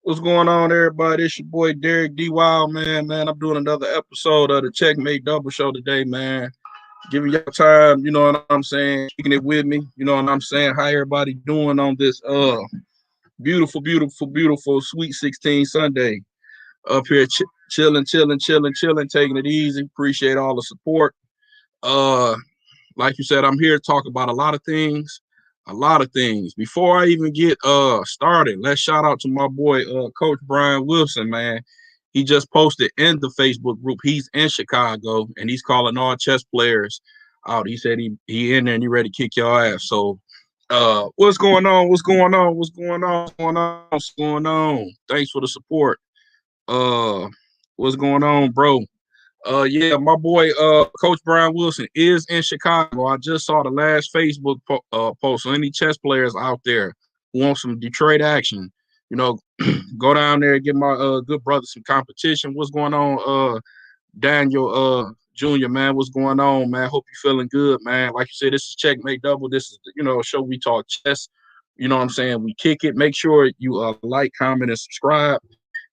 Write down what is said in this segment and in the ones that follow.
What's going on, everybody? It's your boy Derek D. Wild, man. I'm doing another episode of the Checkmate Double show today, man. Giving y'all time, you know what I'm saying? Kicking it with me, you know what I'm saying? How everybody doing on this beautiful Sweet 16 Sunday? Up here chilling, taking it easy. Appreciate all the support. Uh, like you said, I'm here to talk about a lot of things. A lot of things. Before I even get started, let's shout out to my boy Coach Brian Wilson, man. He just posted in the Facebook group. He's in Chicago and he's calling all chess players out. He said he in there and he ready to kick your ass. So what's going on? What's going on? Thanks for the support. Uh what's going on, bro? Yeah, my boy, Coach Brian Wilson is in Chicago. I just saw the last Facebook post. So any chess players out there who want some Detroit action, you know, go down there and give my good brother some competition. What's going on, Daniel Jr., man? What's going on, man? Hope you're feeling good, man. Like you said, this is Checkmate Double. This is, a show we talk chess. You know what I'm saying? We kick it. Make sure you like, comment, and subscribe.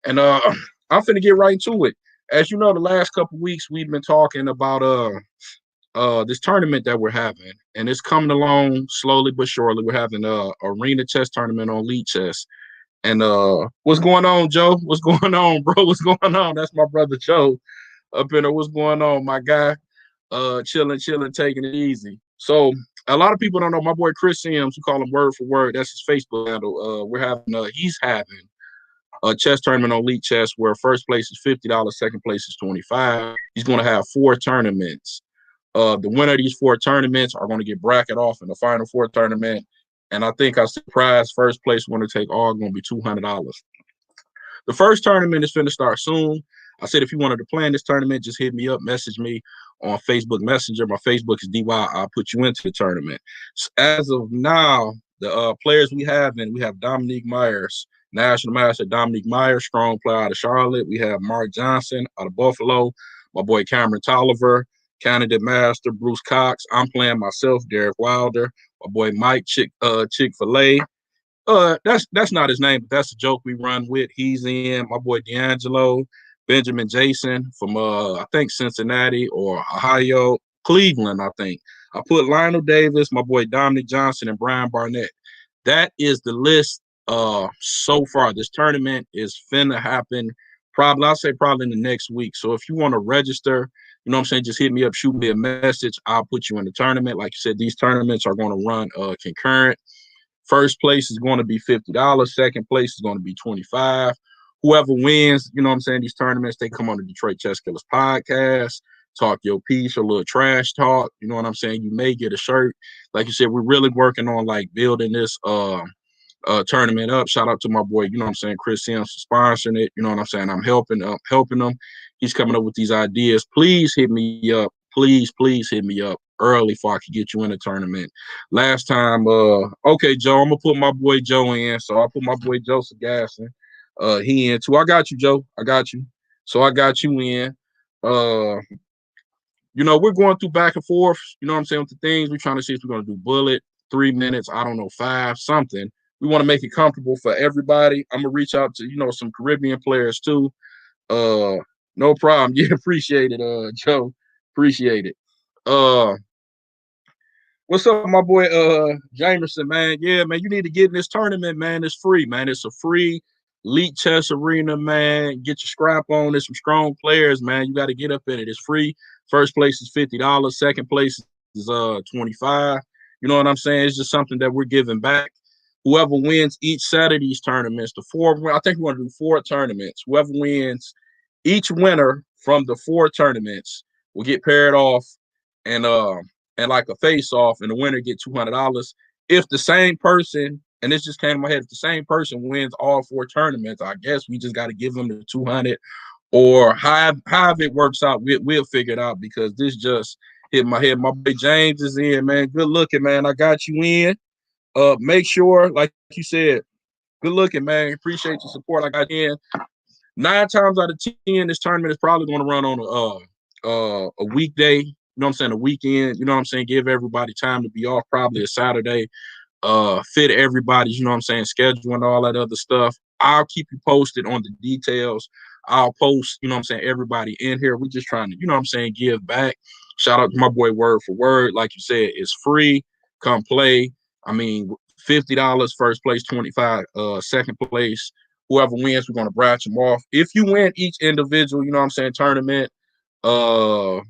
And I'm finna get right into it. As you know, the last couple weeks we've been talking about this tournament that we're having, and it's coming along slowly but surely. We're having a arena chess tournament on Elite Chess. And what's going on, Joe? What's going on, bro? What's going on? That's my brother Joe up in there. What's going on, my guy? Chilling, taking it easy. So a lot of people don't know my boy Chris Sims, we call him Word for Word. That's his Facebook handle. He's having a chess tournament on Elite Chess where first place is $50, second place is $25. He's going to have 4 tournaments. The winner of these 4 tournaments are going to get bracket off in the final 4 tournament. And I think I surprised first place winner take all going to be $200. The first tournament is going to start soon. I said if you wanted to play in this tournament, just hit me up, message me on Facebook Messenger. My Facebook is DY. I'll put you into the tournament. So as of now, the players we have Dominique Myers, National Master Dominique Myers, strong player out of Charlotte. We have Mark Johnson out of Buffalo. My boy Cameron Tolliver, candidate master Bruce Cox. I'm playing myself, Derek Wilder. My boy Mike Chick-fil-A. That's not his name, but that's a joke we run with. He's in. My boy D'Angelo, Benjamin Jason from I think Cincinnati or Ohio, Cleveland, I think. I put Lionel Davis, my boy Dominic Johnson, and Brian Barnett. That is the list so far. This tournament is finna happen probably in the next week. So if you want to register, you know what I'm saying, just hit me up, shoot me a message. I'll put you in the tournament. Like you said, these tournaments are going to run concurrent. First place is going to be $50. Second place is going to be $25. Whoever wins, you know what I'm saying, these tournaments, they come on the Detroit Chess Killers podcast, talk your piece, a little trash talk. You know what I'm saying? You may get a shirt. Like you said, we're really working on like building this tournament up. Shout out to my boy, you know what I'm saying, Chris Sims for sponsoring it. You know what I'm saying? I'm helping him. He's coming up with these ideas. Please hit me up. Please hit me up early so I can get you in the tournament. Last time, okay, Joe, I'm gonna put my boy Joe in. So I'll put my boy Joseph Gasson. He in too. I got you, Joe. I got you. So I got you in. We're going through back and forth, you know what I'm saying, with the things. We're trying to see if we're gonna do bullet, 3 minutes, I don't know, 5, something. We want to make it comfortable for everybody. I'm gonna reach out to, some Caribbean players too. No problem. Yeah, appreciate it, Joe. Appreciate it. What's up, my boy Jamerson, man? Yeah, man, you need to get in this tournament, man. It's free, man. It's a free elite chess arena, man. Get your scrap on. There's some strong players, man. You got to get up in it. It's free. First place is $50. Second place is $25. You know what I'm saying? It's just something that we're giving back. Whoever wins each set of these tournaments, I think we're going to do 4 tournaments. Whoever wins, each winner from the 4 tournaments will get paired off and like a face-off, and the winner get $200. If the same person, and this just came to my head, if the same person wins all 4 tournaments, I guess we just got to give them the $200, or however it works out, we'll figure it out, because this just hit my head. My boy James is in, man. Good looking, man. I got you in. Make sure, like you said, good looking, man. Appreciate your support. I got in. 9 times out of 10, this tournament is probably going to run on a weekday. You know what I'm saying? A weekend. You know what I'm saying? Give everybody time to be off. Probably a Saturday. Fit everybody's, you know what I'm saying, schedule and all that other stuff. I'll keep you posted on the details. I'll post, you know what I'm saying, everybody in here. We're just trying to, you know what I'm saying, give back. Shout out to my boy Word for Word. Like you said, it's free. Come play. I mean, $50 first place, 25 second place. Whoever wins, we're gonna branch them off. If you win each individual, you know what I'm saying, tournament, uh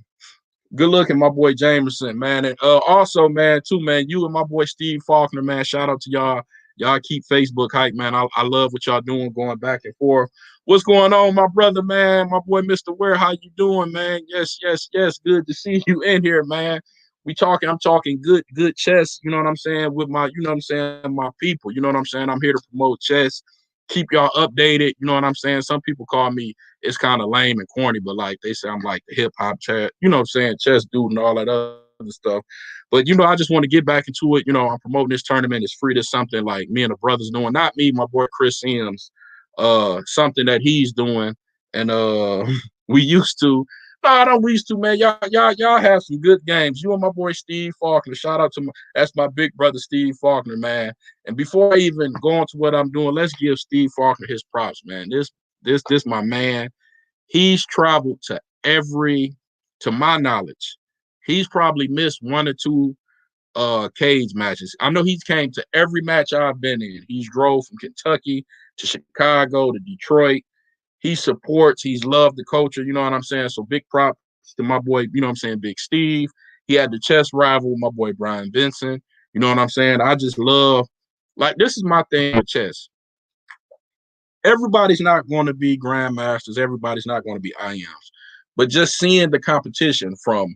good looking, my boy Jamerson, man. And also, man, too, man, you and my boy Steve Faulkner, man. Shout out to y'all. Y'all keep Facebook hype, man. I love what y'all doing, going back and forth. What's going on, my brother, man? My boy, Mr. Ware, how you doing, man? Yes, yes, yes. Good to see you in here, man. I'm talking good chess, you know what I'm saying, with my, you know what I'm saying, my people. You know what I'm saying? I'm here to promote chess, keep y'all updated, you know what I'm saying? Some people call me, it's kind of lame and corny, but like they say I'm like the hip hop chat, you know what I'm saying, chess dude and all that other stuff. But you know, I just want to get back into it. You know, I'm promoting this tournament. It's free to something like me and the brothers doing, not me, my boy Chris Sims, something that he's doing. And we used to, no, I don't we used to, man. Y'all have some good games. You and my boy Steve Faulkner. Shout out to that's my big brother Steve Faulkner, man. And before I even go on to what I'm doing, let's give Steve Faulkner his props, man. This my man. He's traveled to my knowledge, he's probably missed one or two cage matches. I know he's came to every match I've been in. He's drove from Kentucky to Chicago to Detroit. He supports, he's loved the culture, you know what I'm saying? So big props to my boy, you know what I'm saying, Big Steve. He had the chess rival with my boy Brian Benson. You know what I'm saying? I just love, like, this is my thing with chess. Everybody's not going to be grandmasters. Everybody's not going to be IMs. But just seeing the competition from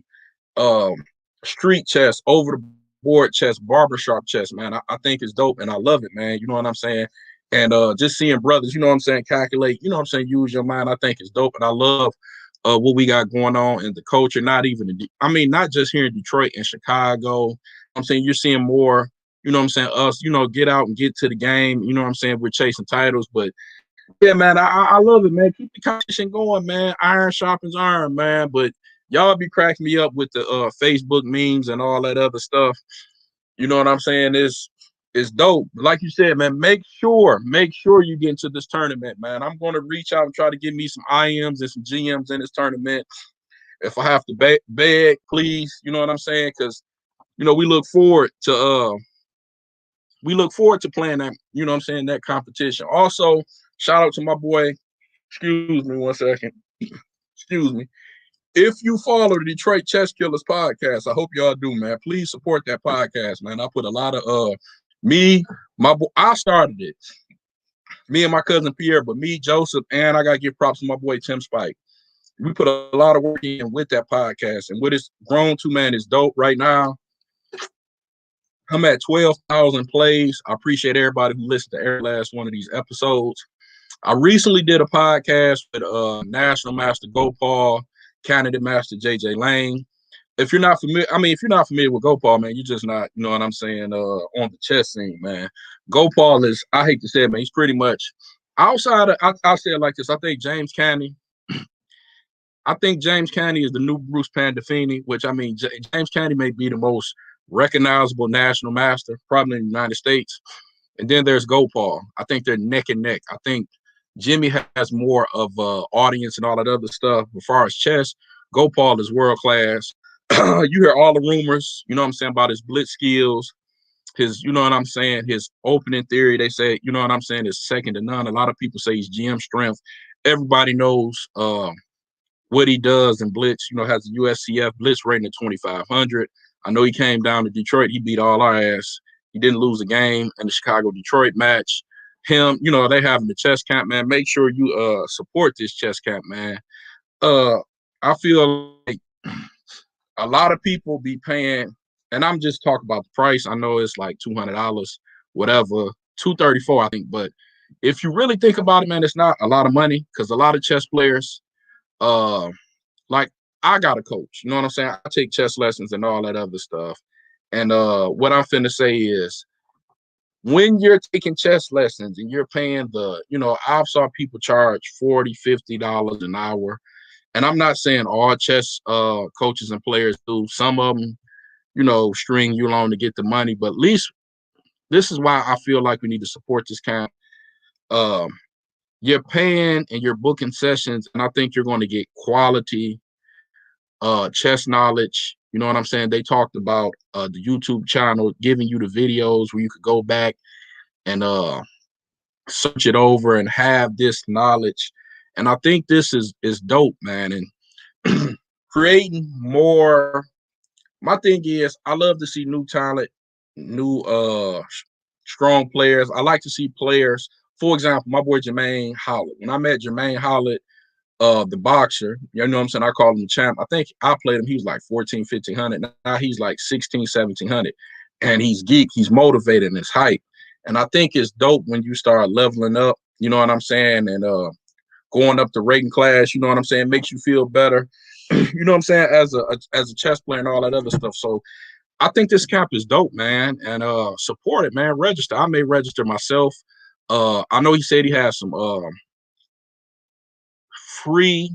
um, street chess, over the board chess, barbershop chess, man, I think it's dope and I love it, man. You know what I'm saying? And just seeing brothers, you know what I'm saying, calculate, you know what I'm saying, use your mind, I think it's dope. And I love what we got going on in the culture, not even, not just here in Detroit and Chicago. I'm saying you're seeing more, you know what I'm saying, us, you know, get out and get to the game. You know what I'm saying? We're chasing titles, but yeah, man, I love it, man. Keep the competition going, man. Iron sharpens iron, man. But y'all be cracking me up with the Facebook memes and all that other stuff. You know what I'm saying? It's dope. Like you said, man, make sure you get into this tournament, man. I'm going to reach out and try to get me some IMs and some GMs in this tournament. If I have to beg, please, you know what I'm saying? Because, you know, we look forward to playing that, you know what I'm saying, that competition. Also, shout out to my boy, excuse me one second. Excuse me. If you follow the Detroit Chess Killers podcast, I hope y'all do, man. Please support that podcast, man. I put a lot of I started it. Me and my cousin Pierre, but me, Joseph, and I gotta give props to my boy Tim Spike. We put a lot of work in with that podcast, and what it's grown to, man, is dope right now. I'm at 12,000 plays. I appreciate everybody who listened to every last one of these episodes. I recently did a podcast with National Master Gopal, Candidate Master JJ Lane. If you're not familiar with Gopal, man, you're just not, you know what I'm saying, on the chess scene, man. Gopal is, I hate to say it, man, he's pretty much outside of, I'll say it like this. I think James Caney is the new Bruce Pandolfini, which, I mean, James Caney may be the most recognizable national master, probably in the United States. And then there's Gopal. I think they're neck and neck. I think Jimmy has more of audience and all that other stuff. As far as chess, Gopal is world class. You hear all the rumors, you know what I'm saying, about his blitz skills, his, you know what I'm saying, his opening theory. They say, you know what I'm saying, is second to none. A lot of people say he's GM strength. Everybody knows what he does in blitz. You know, has a USCF blitz rating of 2,500. I know he came down to Detroit. He beat all our ass. He didn't lose a game in the Chicago-Detroit match. Him, you know, they having the chess camp, man. Make sure you support this chess camp, man. I feel like a lot of people be paying, and I'm just talking about the price. I know it's like $200, whatever, $234, I think. But if you really think about it, man, it's not a lot of money because a lot of chess players, like I got a coach. You know what I'm saying? I take chess lessons and all that other stuff. And what I'm finna say is, when you're taking chess lessons and you're paying I've saw people charge $40, $50 an hour. And I'm not saying all chess coaches and players do. Some of them, you know, string you along to get the money. But at least this is why I feel like we need to support this camp. you're paying and you're booking sessions, and I think you're going to get quality chess knowledge. You know what I'm saying? They talked about the YouTube channel giving you the videos where you could go back and search it over and have this knowledge. And I think this is dope, man. And creating more. My thing is, I love to see new talent, new strong players. I like to see players. For example, my boy Jermaine Hollett. When I met Jermaine Hollett, the boxer, you know what I'm saying? I call him the champ. I think I played him. He was like 14, 1500. Now he's like 16, 1700. And he's geek. He's motivated and it's hype. And I think it's dope when you start leveling up, you know what I'm saying? And going up the rating class, you know what I'm saying? Makes you feel better. You know what I'm saying? As a chess player and all that other stuff. So I think this camp is dope, man. And support it, man. Register. I may register myself. I know he said he has some free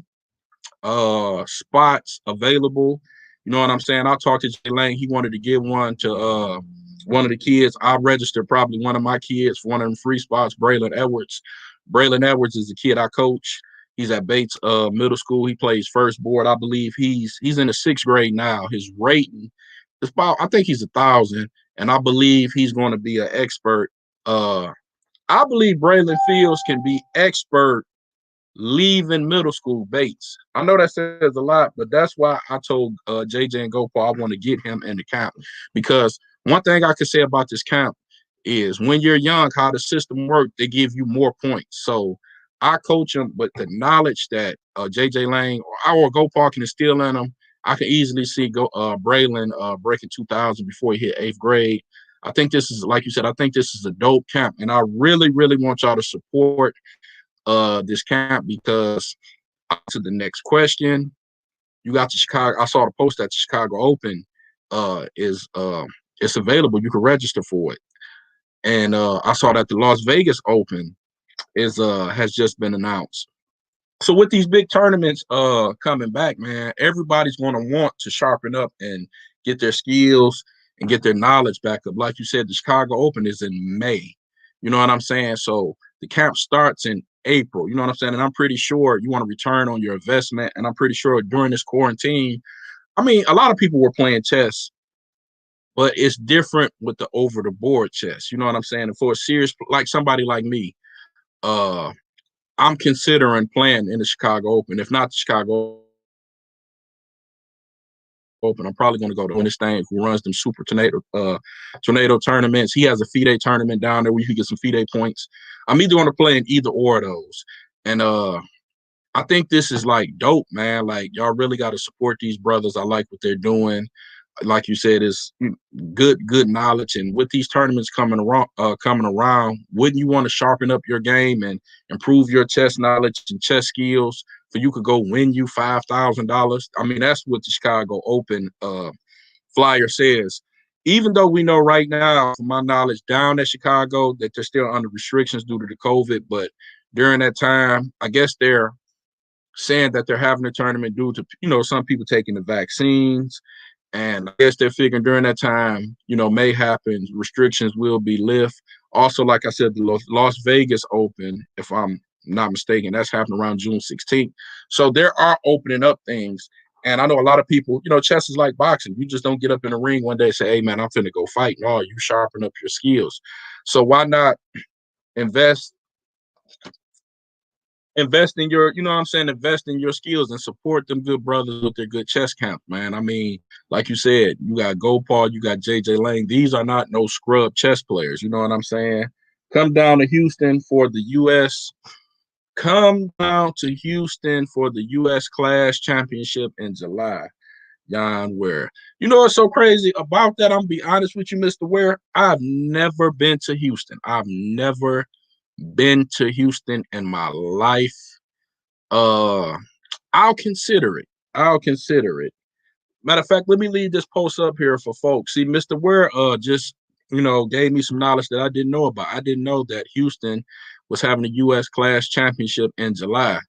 spots available. You know what I'm saying? I talked to Jay Lang. He wanted to give one to one of the kids. I registered probably one of my kids for one of them free spots, Braylon Edwards. Braylon Edwards is the kid I coach. He's at Bates Middle School. He plays first board. I believe he's in the 6th grade now. His rating is about, I think he's 1,000, and I believe he's going to be an expert. I believe Braylon Fields can be expert leaving middle school Bates. I know that says a lot, but that's why I told JJ and Gopal I want to get him in the camp, because one thing I could say about this camp is when you're young, how the system works, they give you more points. So I coach them, but the knowledge that JJ Lang or Gopal can instill in them, I can easily see Braylon breaking 2,000 before he hit 8th grade. I think this is, like you said, I think this is a dope camp, and I really, really want y'all to support this camp, because to the next question, you got the Chicago. I saw the post that the Chicago Open is it's available. You can register for it, and I saw that the Las Vegas Open is has just been announced. So with these big tournaments coming back, man, everybody's going to want to sharpen up and get their skills and get their knowledge back up. Like you said, the Chicago Open is in May. You know what I'm saying? So the camp starts in April. You know what I'm saying? And I'm pretty sure you want to return on your investment. And I'm pretty sure during this quarantine, I mean, a lot of people were playing chess, but it's different with the over the board chess. You know what I'm saying? And for a serious, like somebody like me, uh, I'm considering playing in the Chicago Open. If not the Chicago Open, I'm probably going to go to this thing who runs them super tornado tournaments. He has a FIDE tournament down there where you can get some FIDE points. I'm either going to play in either or of those. And I think this is like dope, man. Like y'all really got to support these brothers. I like what they're doing. Like you said, is good knowledge. And with these tournaments coming around, wouldn't you want to sharpen up your game and improve your chess knowledge and chess skills so you could go win you $5,000? I mean, that's what the Chicago Open flyer says. Even though we know right now, from my knowledge, down at Chicago, that they're still under restrictions due to the COVID, but during that time, I guess they're saying that they're having a tournament due to, you know, some people taking the vaccines. And I guess they're figuring during that time, you know, may happen, restrictions will be lifted. Also, like I said, the Las Vegas Open, if I'm not mistaken, that's happening around June 16th. So there are opening up things. And I know a lot of people, you know, chess is like boxing. You just don't get up in the ring one day and say, hey, man, I'm finna go fight. No, you sharpen up your skills. So why not invest in your, you know what I'm saying, invest in your skills and support them good brothers with their good chess camp, man. I mean, like you said, you got Gopal, you got JJ Lang. These are not no scrub chess players. You know what I'm saying? Come down to Houston for the U.S. Come down to Houston for the U.S. Class Championship in July. Jan Ware. You know what's so crazy about that? I'm gonna be honest with you, Mr. Ware. I've never been to Houston. I've never been to Houston in my life. I'll consider it. I'll consider it. Matter of fact, let me leave this post up here for folks. See, Mr. Ware just, you know, gave me some knowledge that I didn't know about. I didn't know that Houston was having a U.S. Class Championship in July.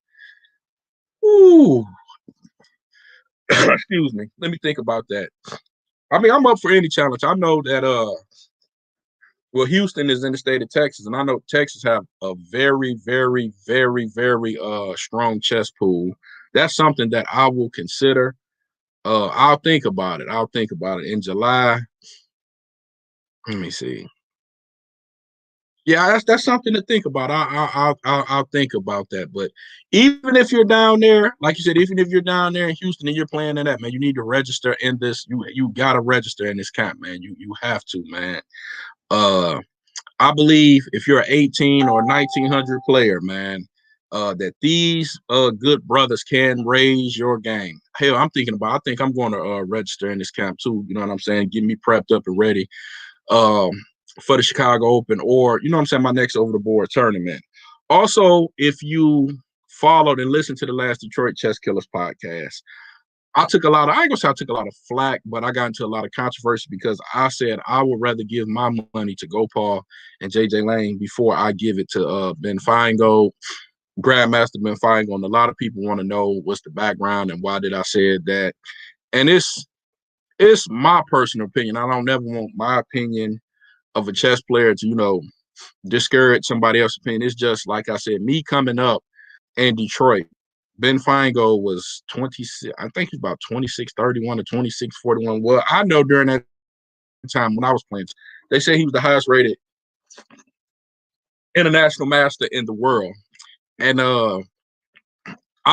Ooh. Excuse me. Let me think about that. I mean, I'm up for any challenge. I know that Well, Houston is in the state of Texas, and I know Texas have a very, very, very, very strong chess pool. That's something that I will consider. I'll think about it. I'll think about it in July. Let me see. Yeah, that's something to think about. I'll think about that. But even if you're down there, like you said, even if you're down there in Houston and you're playing in that, man, you need to register in this. You gotta register in this camp, man. You have to, man. Uh, I believe if you're an 18 or 1900 player, man, that these good brothers can raise your game. Hell, I'm thinking about. I think I'm going to register in this camp too. You know what I'm saying? Get me prepped up and ready. Um, for the Chicago Open, or you know what I'm saying, my next over the board tournament. Also, if you followed and listened to the last Detroit Chess Killers podcast, I took a lot of, I ain't gonna say I took a lot of flack, but I got into a lot of controversy because I said I would rather give my money to Gopal and JJ Lane before I give it to Ben Feingold, Grandmaster Ben Feingold. And a lot of people want to know what's the background and why did I say that. And it's my personal opinion. I don't never want my opinion of a chess player to, discourage somebody else's opinion. It's just like I said, me coming up in Detroit, Ben Feingold was 26, I think he's about 26-31 or 26-41. Well, I know during that time when I was playing, they say he was the highest rated international master in the world. And I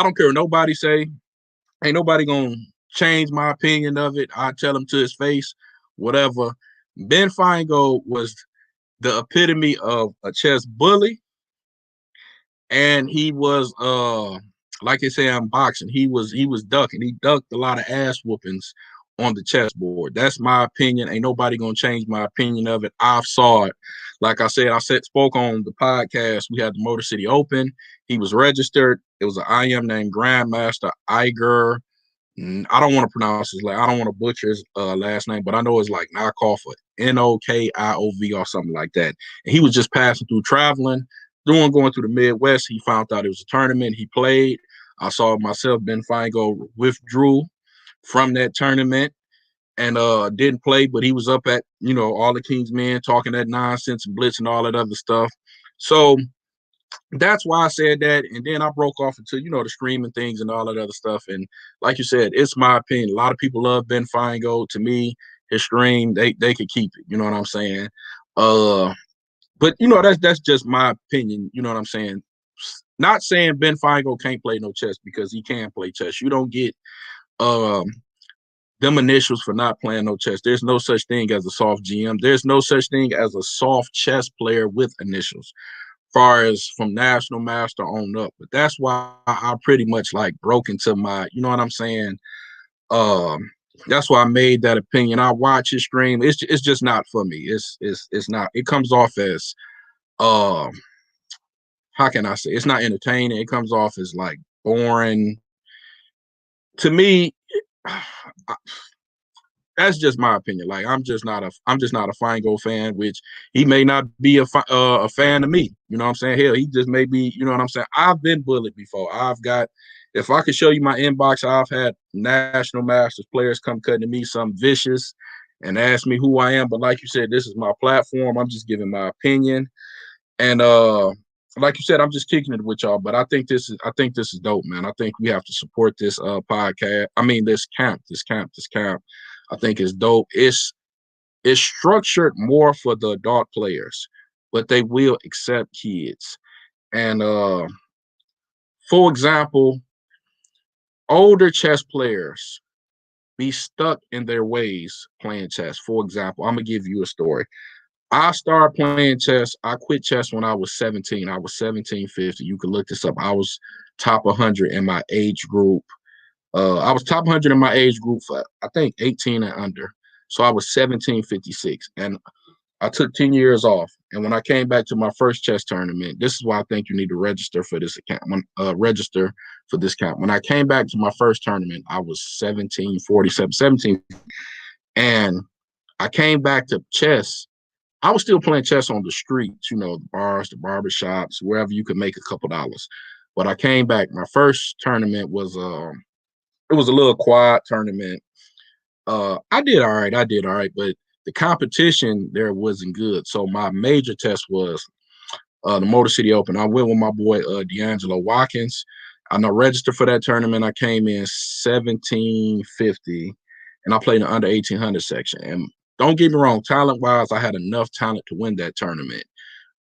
don't care what nobody say. Ain't nobody gonna change my opinion of it. I tell him to his face, whatever. Ben Feingold was the epitome of a chess bully, and he was like they say in boxing, he was ducking. He ducked a lot of ass whoopings on the chessboard. That's my opinion. Ain't nobody gonna change my opinion of it. I've saw it. Like I said, spoke on the podcast. We had the Motor City Open. He was registered. It was an IM named Grandmaster Iger. I don't want to pronounce his I don't want to butcher his last name, but I know it's like knockoff of Nokiov or something like that. And he was just passing through, traveling, going through the Midwest. He found out it was a tournament. He played. I saw myself, Ben Feingold withdrew from that tournament and didn't play, but he was up at, all the King's men talking that nonsense and blitz and all that other stuff. So that's why I said that. And then I broke off into, the streaming things and all that other stuff. And like you said, it's my opinion. A lot of people love Ben Feingold. To me, his stream, they could keep it. You know what I'm saying? But that's just my opinion. You know what I'm saying? Not saying Ben Feingold can't play no chess, because he can play chess. You don't get them initials for not playing no chess. There's no such thing as a soft GM. There's no such thing as a soft chess player with initials, far as from national master on up. But that's why I pretty much like broke into my, you know what I'm saying? That's why I made that opinion. I watch his stream. It's just not for me. It's not. It comes off as how can I say? It's not entertaining. It comes off as like boring. To me, that's just my opinion. Like I'm just not a Feingold fan, which he may not be a fan of me. You know what I'm saying? Hell, he just may be. You know what I'm saying? I've been bullied before. If I could show you my inbox, I've had national masters players come cutting to me some vicious and ask me who I am. But like you said, this is my platform. I'm just giving my opinion, and like you said, I'm just kicking it with y'all. But I think this is dope, man. I think we have to support this podcast. I mean, this camp. I think it's dope. It's structured more for the adult players, but they will accept kids. And for example, older chess players be stuck in their ways playing chess. For example, I'm gonna give you a story. I started playing chess. I quit chess when I was 17. I was 1750. You can look this up. I was top 100 in my age group. I was top 100 in my age group for, I think, 18 and under. So I was 1756. And I took 10 years off. And when I came back to my first chess tournament, this is why I think you need to register for this account. Register for this account. When I came back to my first tournament, I was 1747, and I came back to chess. I was still playing chess on the streets, the bars, the barber shops, wherever you could make a couple dollars. But I came back. My first tournament was it was a little quiet tournament. I did all right, but the competition there wasn't good. So my major test was the Motor City Open. I went with my boy D'Angelo Watkins. I know registered for that tournament. I came in 1750, and I played in the under 1800 section. And don't get me wrong, talent wise, I had enough talent to win that tournament,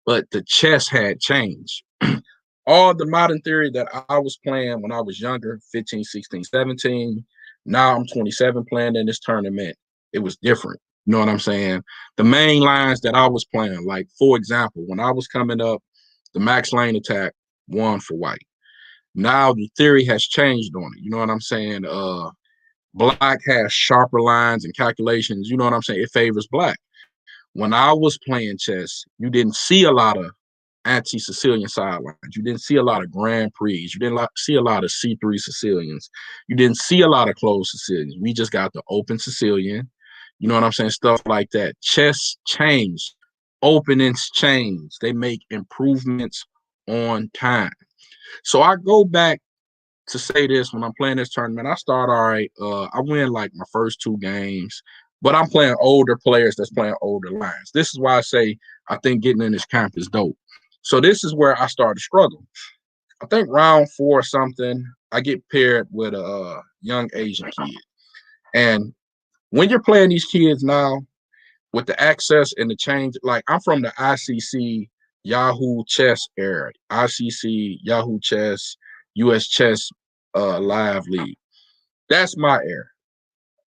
but the chess had changed. All the modern theory that I was playing when I was younger, 15, 16, 17, now I'm 27 playing in this tournament. It was different. You know what I'm saying? The main lines that I was playing, like, for example, when I was coming up, the max lane attack won for white. Now the theory has changed on it. You know what I'm saying? Black has sharper lines and calculations. You know what I'm saying? It favors black. When I was playing chess, you didn't see a lot of anti-Sicilian sidelines. You didn't see a lot of Grand Prix. You didn't see a lot of C3 Sicilians. You didn't see a lot of closed Sicilians. We just got the open Sicilian. You know what I'm saying? Stuff like that. Chess changed. Openings changed. They make improvements on time. So I go back to say this when I'm playing this tournament. I start all right. I win like my first 2 games, but I'm playing older players that's playing older lines. This is why I say I think getting in this camp is dope. So this is where I started to struggle. I think round 4 or something, I get paired with a young Asian kid. And when you're playing these kids now with the access and the change, like I'm from the ICC Yahoo Chess era, ICC Yahoo Chess, US Chess Live League. That's my era.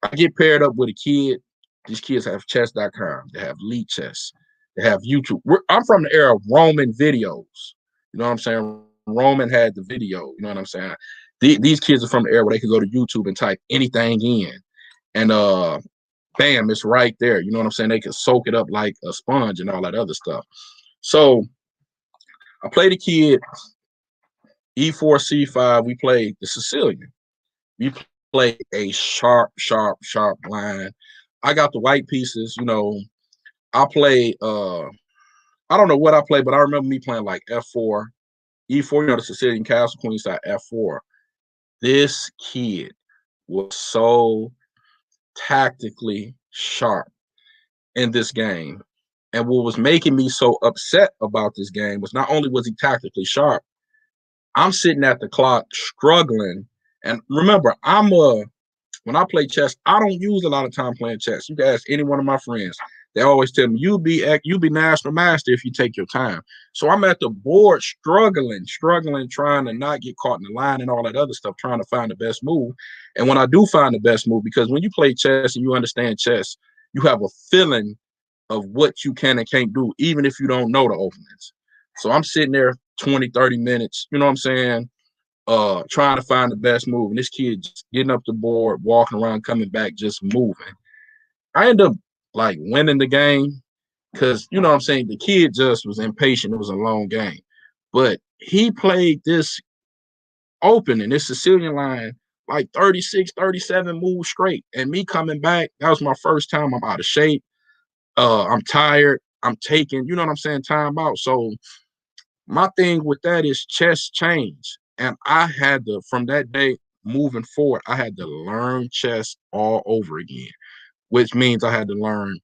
I get paired up with a kid. These kids have chess.com. They have Lead Chess. They have YouTube. I'm from the era of Roman videos. You know what I'm saying? Roman had the video. You know what I'm saying? These kids are from the era where they could go to YouTube and type anything in. And bam, it's right there. You know what I'm saying? They could soak it up like a sponge and all that other stuff. So I played the kid, E4, C5. We played the Sicilian. We play a sharp line. I got the white pieces, you know. I play I don't know what I played, but I remember me playing like F4, E4, you know, the Sicilian castle, queenside F4. This kid was so tactically sharp in this game. And what was making me so upset about this game was not only was he tactically sharp, I'm sitting at the clock struggling. And remember, when I play chess, I don't use a lot of time playing chess. You can ask any one of my friends. They always tell me, you be national master if you take your time. So I'm at the board struggling, trying to not get caught in the line and all that other stuff, trying to find the best move. And when I do find the best move, because when you play chess and you understand chess, you have a feeling of what you can and can't do, even if you don't know the openings. So I'm sitting there 20, 30 minutes, you know what I'm saying? Trying to find the best move. And this kid just getting up the board, walking around, coming back, just moving. I end up like winning the game because, you know what I'm saying, the kid just was impatient. It was a long game. But he played this open in this Sicilian line like 36, 37 moves straight. And me coming back, that was my first time. I'm out of shape. I'm tired. I'm taking, you know what I'm saying, time out. So my thing with that is chess change. And I had to, from that day moving forward, I had to learn chess all over again, which means I had to learn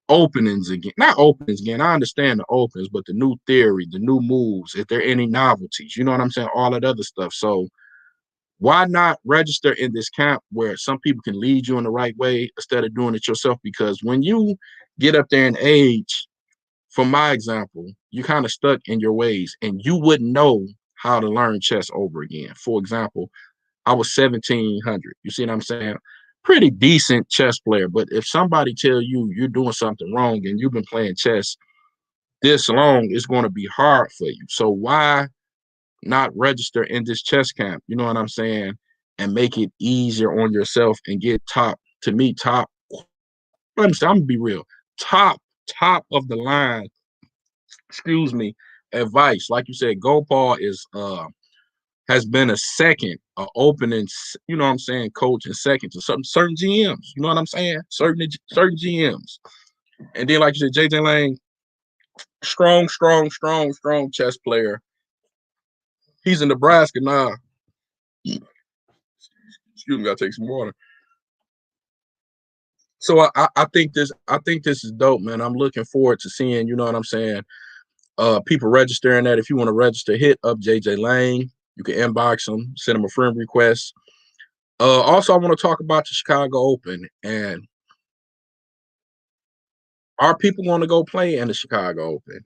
openings again. Not openings again. I understand the opens, but the new theory, the new moves, if there are any novelties, you know what I'm saying? All that other stuff. So why not register in this camp where some people can lead you in the right way instead of doing it yourself? Because when you get up there in age, from my example, you kind of stuck in your ways and you wouldn't know how to learn chess over again. For example, I was 1700. You see what I'm saying? Pretty decent chess player. But if somebody tell you you're doing something wrong and you've been playing chess this long, it's going to be hard for you. So why not register in this chess camp? You know what I'm saying? And make it easier on yourself and get top, to me, top. I'm gonna be real. Top of the line, excuse me, advice. Like you said, Gopal has been a second, opening, you know what I'm saying, coach and second to certain GMs. You know what I'm saying? Certain GMs. And then, like you said, JJ Lane, strong chess player. He's in Nebraska now. Excuse me, gotta take some water. So I think this is dope, man. I'm looking forward to seeing, you know what I'm saying, people registering that. If you want to register, hit up JJ Lane. You can inbox him, send him a friend request. Also, I want to talk about the Chicago Open, and are people going to go play in the Chicago Open?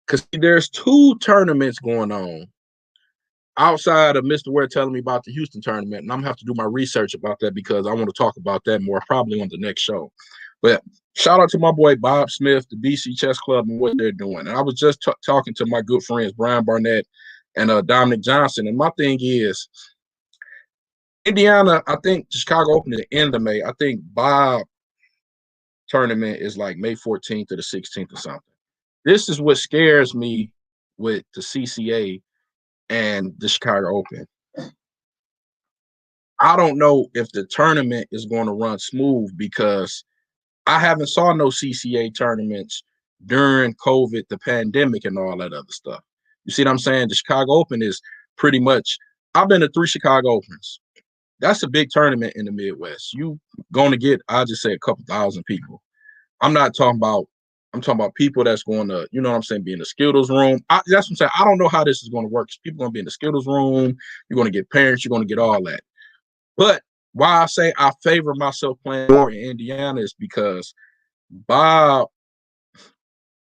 Because there's two tournaments going on outside of Mr. Ware telling me about the Houston tournament, and I'm gonna have to do my research about that because I want to talk about that more probably on the next show. But shout out to my boy Bob Smith, the BC Chess Club, and what they're doing. And I was just talking to my good friends Brian Barnett and Dominic Johnson, and my thing is Indiana. I think the Chicago Open at the end of May. I think Bob tournament is like May 14th to the 16th or something. This is what scares me with the CCA and the Chicago Open. I don't know if the tournament is going to run smooth because I haven't saw no CCA tournaments during COVID, the pandemic, and all that other stuff. You see what I'm saying? The Chicago Open is pretty much. I've been to 3 Chicago Opens. That's a big tournament in the Midwest. You going to get, I'll just say, a couple thousand people. I'm not talking about. I'm talking about people that's going to, you know what I'm saying, be in the Skittles room. That's what I'm saying. I don't know how this is going to work. People are going to be in the Skittles room. You're going to get parents. You're going to get all that. But why I say I favor myself playing more in Indiana is because Bob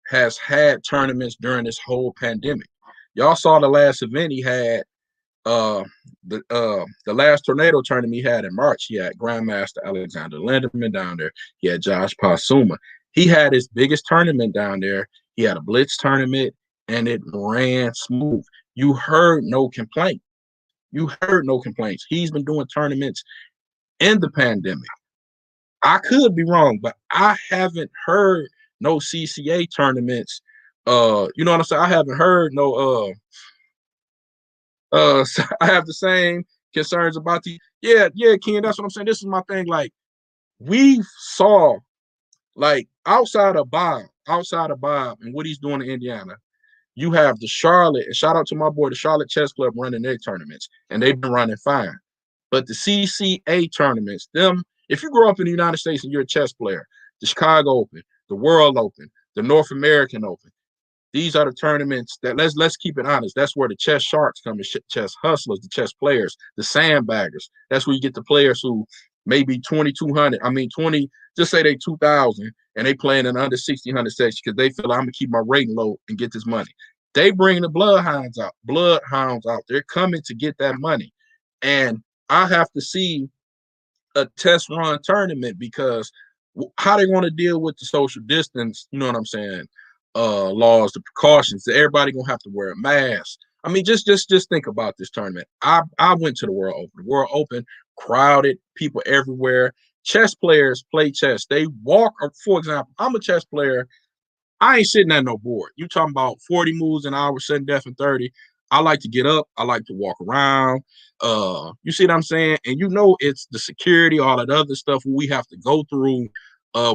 has had tournaments during this whole pandemic. Y'all saw the last event he had, the last tornado tournament he had in March. He had Grandmaster Alexander Linderman down there. He had Josh Pasuma. He had his biggest tournament down there. He had a blitz tournament, and it ran smooth. You heard no complaint. You heard no complaints. He's been doing tournaments in the pandemic. I could be wrong, but I haven't heard no CCA tournaments. You know what I'm saying? I haven't heard no I have the same concerns about the yeah, Ken, that's what I'm saying. This is my thing. Like, we saw, like, outside of Bob and what he's doing in Indiana, you have the Charlotte, and shout out to my boy, the Charlotte Chess Club, running their tournaments, and they've been running fine. But the CCA tournaments, if you grow up in the United States and you're a chess player, the Chicago Open, the World Open, the North American Open, these are the tournaments that, let's keep it honest, that's where the chess sharks come, the chess hustlers, the chess players, the sandbaggers. That's where you get the players who maybe 2,200, I mean 20, just say they 2,000, and they playing in under 1,600 section because they feel like, I'm gonna keep my rating low and get this money. They bring the bloodhounds out. They're coming to get that money. And I have to see a test run tournament because how they want to deal with the social distance, you know what I'm saying? Laws, the precautions. Everybody gonna have to wear a mask. I mean, just think about this tournament. I went to the World Open. The World Open, crowded, people everywhere. Chess players play chess. They walk. For example, I'm a chess player. I ain't sitting at no board. You talking about 40 moves an hour, sudden death in 30. I like to get up. I like to walk around. You see what I'm saying? And you know, it's the security, all that other stuff we have to go through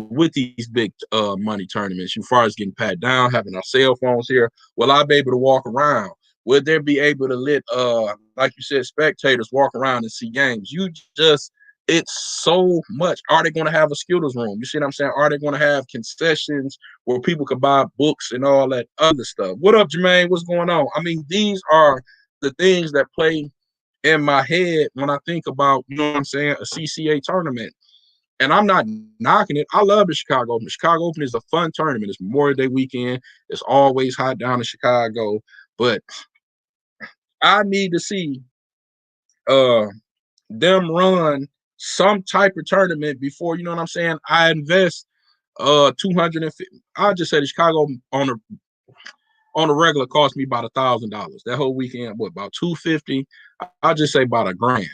with these big money tournaments. As far as getting pat down, having our cell phones here. Will I be able to walk around? Would there be able to let like you said, spectators walk around and see games? It's so much. Are they going to have a Skittles room? You see what I'm saying? Are they going to have concessions where people could buy books and all that other stuff? What up, Jermaine? What's going on? I mean, these are the things that play in my head when I think about, you know what I'm saying, a CCA tournament. And I'm not knocking it. I love the Chicago Open. The Chicago Open is a fun tournament. It's Memorial Day weekend. It's always hot down in Chicago. But I need to see them run some type of tournament before, you know what I'm saying, I invest 250. I'll just say the Chicago on a regular cost me about $1,000. That whole weekend, what, about 250? I'll just say about $1,000.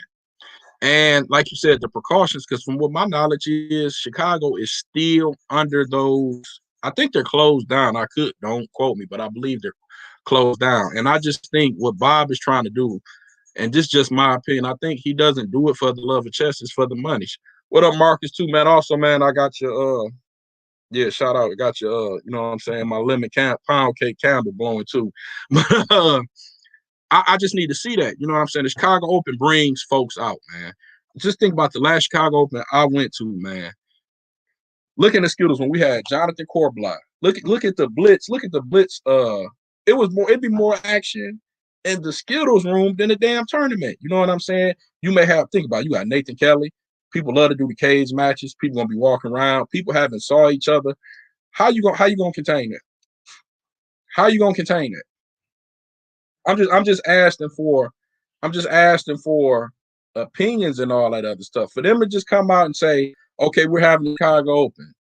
And like you said, the precautions, because from what my knowledge is, Chicago is still under those. I think they're closed down. Don't quote me, but I believe they're closed down. And I just think what Bob is trying to do, and this is just my opinion, I think he doesn't do it for the love of chess, it's for the money. What up, Marcus, too, man? Also, man, I got your shout out. I got your you know what I'm saying, my pound cake candle blowing too. But I just need to see that. You know what I'm saying? The Chicago Open brings folks out, man. Just think about the last Chicago Open I went to, man. Look in the Skittles when we had Jonathan Corblock. Look at the blitz. Look at the blitz. It'd be more action in the Skittles room than the damn tournament. You know what I'm saying? You may have think about it, you got Nathan Kelly. People love to do the cage matches. People gonna be walking around. People haven't saw each other. How you gonna contain it? How you gonna contain it? I'm just asking for opinions and all that other stuff. For them to just come out and say, okay, we're having the Chicago Open.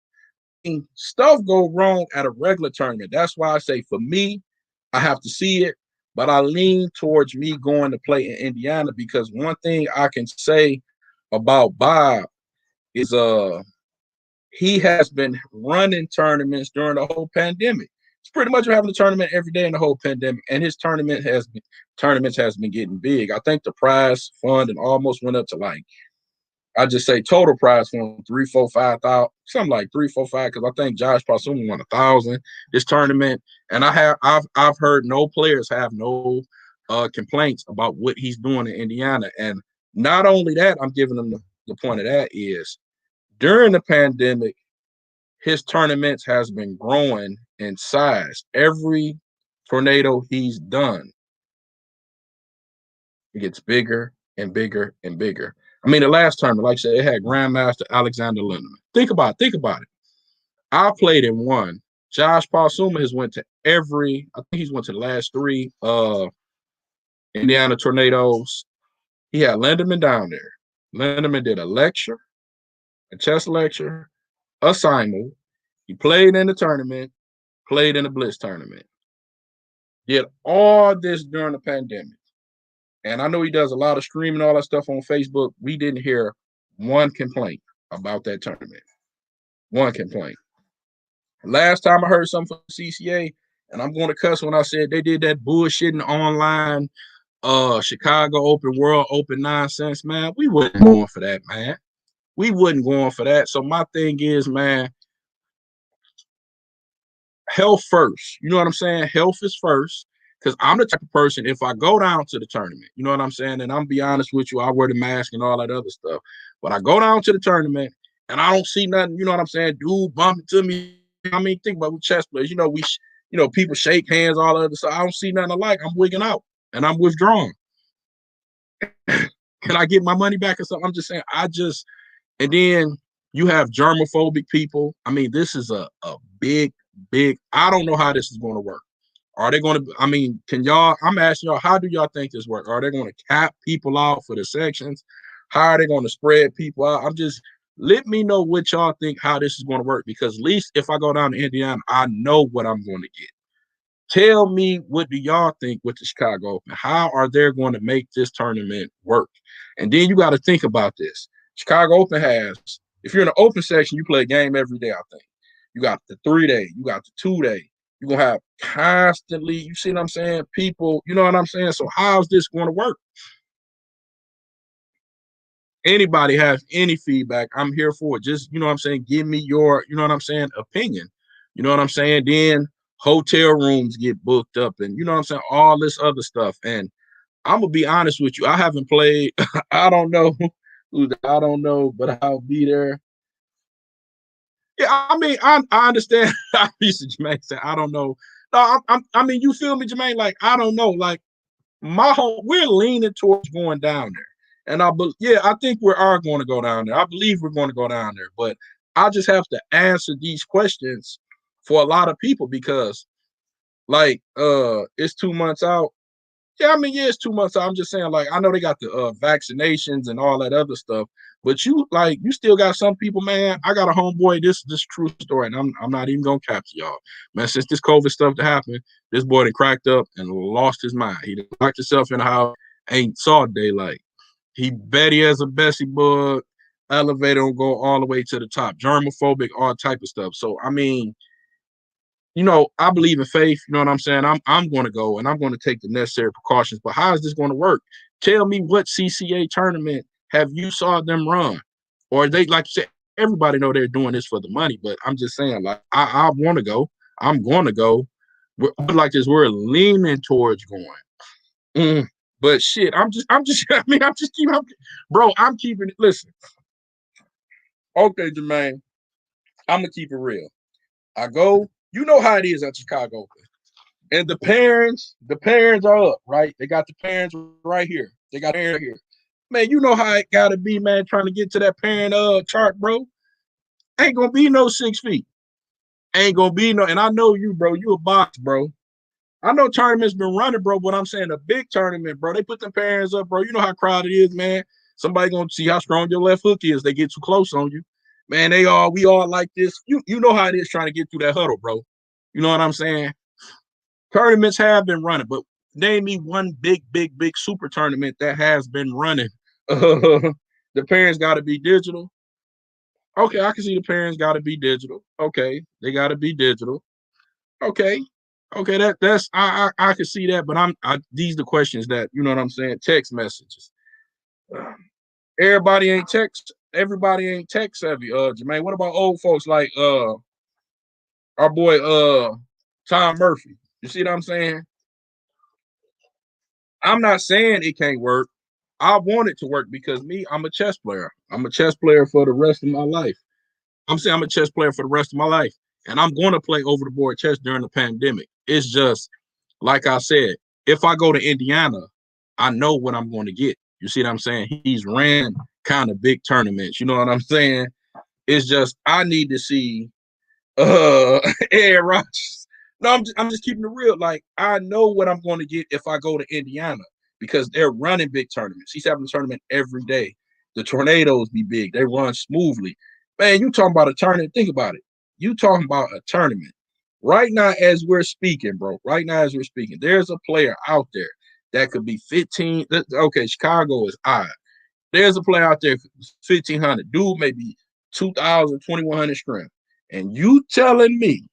Stuff go wrong at a regular tournament. That's why I say for me, I have to see it, but I lean towards me going to play in Indiana because one thing I can say about Bob is he has been running tournaments during the whole pandemic. It's pretty much having a tournament every day in the whole pandemic, and his tournaments has been getting big. I think the prize fund and almost went up to like I just say total prize fund 3, 4, 5,000, something like 3, 4, 5. Because I think Josh Pasuma won 1,000 this tournament, and I've heard no players have no complaints about what he's doing in Indiana. And not only that, I'm giving them the point of that is during the pandemic, his tournaments has been growing in size. Every tornado he's done, it gets bigger and bigger and bigger. I mean, the last tournament, like I said, it had Grandmaster Alexander Lindemann. Think about it. I played in one. Josh Pasuma has went to I think he's went to the last 3 Indiana tornadoes. He had Lindemann down there. Lindemann did a chess lecture, a simul. He played in the tournament, played in the blitz tournament. Did all this during the pandemic. And I know he does a lot of streaming, all that stuff on Facebook. We didn't hear one complaint about that tournament. One complaint. Last time I heard something from CCA, and I'm going to cuss when I said they did that bullshitting online Chicago Open, World Open nonsense, man. We wasn't going for that, man. We wasn't going for that. So my thing is, man, health first. You know what I'm saying? Health is first. Because I'm the type of person, if I go down to the tournament, you know what I'm saying? And I'm be honest with you, I wear the mask and all that other stuff. But I go down to the tournament and I don't see nothing, you know what I'm saying? Dude bumping to me. I mean, think about with chess players, people shake hands, all that other stuff. I don't see nothing alike. I'm wigging out and I'm withdrawn. Can I get my money back or something? I'm just saying, and then you have germophobic people. I mean, this is a big, I don't know how this is going to work. Are they going to, I'm asking y'all, how do y'all think this works? Are they going to cap people out for the sections? How are they going to spread people out? Let me know what y'all think, how this is going to work, because at least if I go down to Indiana, I know what I'm going to get. Tell me, what do y'all think with the Chicago Open? How are they going to make this tournament work? And then you got to think about this. Chicago Open has, if you're in the open section, you play a game every day, I think. You got the 3-day, you got the 2-day. You're going to have constantly, you see what I'm saying, people, you know what I'm saying? So how's this going to work? Anybody has any feedback, I'm here for it. Just, you know what I'm saying, give me your, you know what I'm saying, opinion. You know what I'm saying? Then hotel rooms get booked up and, you know what I'm saying, all this other stuff. And I'm going to be honest with you. I haven't played. I don't know, but I'll be there. Yeah, I mean, I understand. I used to Jermaine say, I don't know. No, I mean, you feel me, Jermaine? Like, I don't know. Like, we're leaning towards going down there. And I think we are going to go down there. I believe we're going to go down there. But I just have to answer these questions for a lot of people because, like, it's 2 months out. Yeah, I mean, yeah, it's 2 months out. I'm just saying, like, I know they got the vaccinations and all that other stuff, but you still got some people, man. I got a homeboy, this true story, and I'm not even gonna cap to y'all. Man, since this COVID stuff to happen, this boy done cracked up and lost his mind. He locked himself in the house, ain't saw daylight. He Betty as a Bessie bug, elevator will go all the way to the top, germophobic, all type of stuff. So, I mean, I believe in faith. You know what I'm saying? I'm going to go and I'm going to take the necessary precautions. But how is this going to work? Tell me, what CCA tournament have you saw them run? Or they, like you said, everybody know they're doing this for the money. But I'm just saying, like, I want to go. I'm going to go. We're leaning towards going. But shit, I'm keeping it. Listen. Okay, Jermaine. I'm gonna keep it real. I go, you know how it is at Chicago Open. And the parents are up, right? They got the parents right here. They got parents here. Man, you know how it gotta be, man, trying to get to that parent chart, bro. Ain't gonna be no 6 feet. Ain't gonna be no, and I know you, bro. You a box, bro. I know tournaments been running, bro, but I'm saying a big tournament, bro. They put them parents up, bro. You know how crowded it is, man. Somebody gonna see how strong your left hook is. They get too close on you. Man, we all like this. You know how it is trying to get through that huddle, bro. You know what I'm saying? Tournaments have been running, but name me one big super tournament that has been running. The parents got to be digital. Okay, I can see the parents got to be digital. Okay, they got to be digital. Okay, okay, that's I can see that, but these the questions that you know what I'm saying. Text messages. Everybody ain't text. Everybody ain't tech savvy. Jermaine, what about old folks like our boy Tom Murphy? You see what I'm saying? I'm not saying it can't work. I want it to work because I'm a chess player. I'm a chess player for the rest of my life. I'm saying I'm a chess player for the rest of my life. And I'm going to play over the board chess during the pandemic. It's just, like I said, if I go to Indiana, I know what I'm going to get. You see what I'm saying? He's ran kind of big tournaments. You know what I'm saying? It's just, I need to see Aaron Rodgers. No, I'm just keeping it real. Like, I know what I'm going to get if I go to Indiana because they're running big tournaments. He's having a tournament every day. The tornadoes be big. They run smoothly. Man, you talking about a tournament. Think about it. You talking about a tournament. Right now, as we're speaking, bro, right now as we're speaking, there's a player out there that could be 15. Okay, Chicago is odd. There's a player out there, 1,500. Dude may be 2,000, 2,100 strength. And you telling me,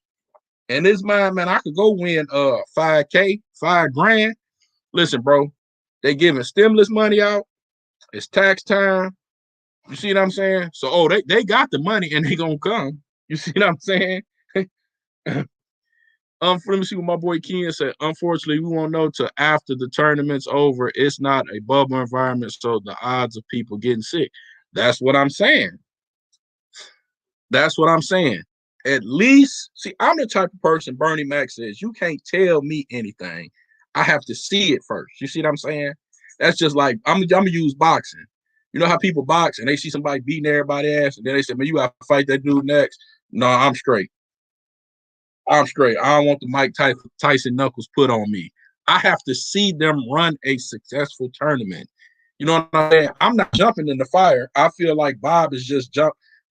and this man, I could go win 5K, 5 grand. Listen, bro, they giving stimulus money out. It's tax time. You see what I'm saying? So, they got the money and they gonna come. You see what I'm saying? Let me see what my boy Ken said. Unfortunately, we won't know till after the tournament's over. It's not a bubble environment, so the odds of people getting sick. That's what I'm saying. That's what I'm saying. At least, see, I'm the type of person Bernie Mac says, you can't tell me anything. I have to see it first. You see what I'm saying? That's just like, I'm gonna use boxing. You know how people box and they see somebody beating everybody's ass, and then they say, man, you gotta fight that dude next. No, I'm straight. I'm straight. I don't want the Mike Tyson knuckles put on me. I have to see them run a successful tournament. You know what I'm saying? I'm not jumping in the fire. I feel like Bob is just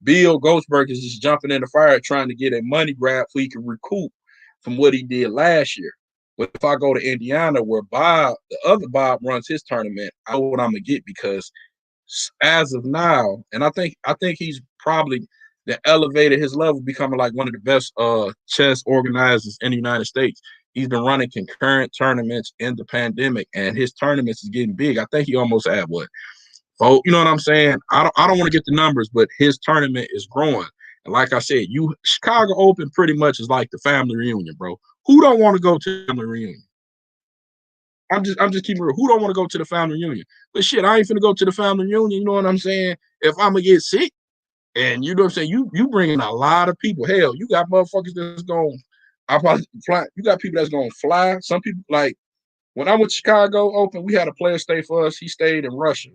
Bill Goldsberg is just jumping in the fire trying to get a money grab so he can recoup from what he did last year. But if I go to Indiana where the other Bob runs his tournament, I know what I'm gonna get because as of now, and I think he's probably elevated his level, becoming like one of the best chess organizers in the United States. He's been running concurrent tournaments in the pandemic, and his tournaments is getting big. I think he almost had what? Oh, you know what I'm saying? I don't want to get the numbers, but his tournament is growing. And like I said, Chicago Open pretty much is like the family reunion, bro. Who don't want to go to the family reunion? I'm just keeping real. Who don't want to go to the family reunion? But shit, I ain't finna go to the family reunion. You know what I'm saying? If I'm gonna get sick, and you know what I'm saying, you bringing a lot of people. Hell, you got motherfuckers that's going. I probably fly. You got people that's gonna fly. Some people like when I went to Chicago Open, we had a player stay for us. He stayed in Russia.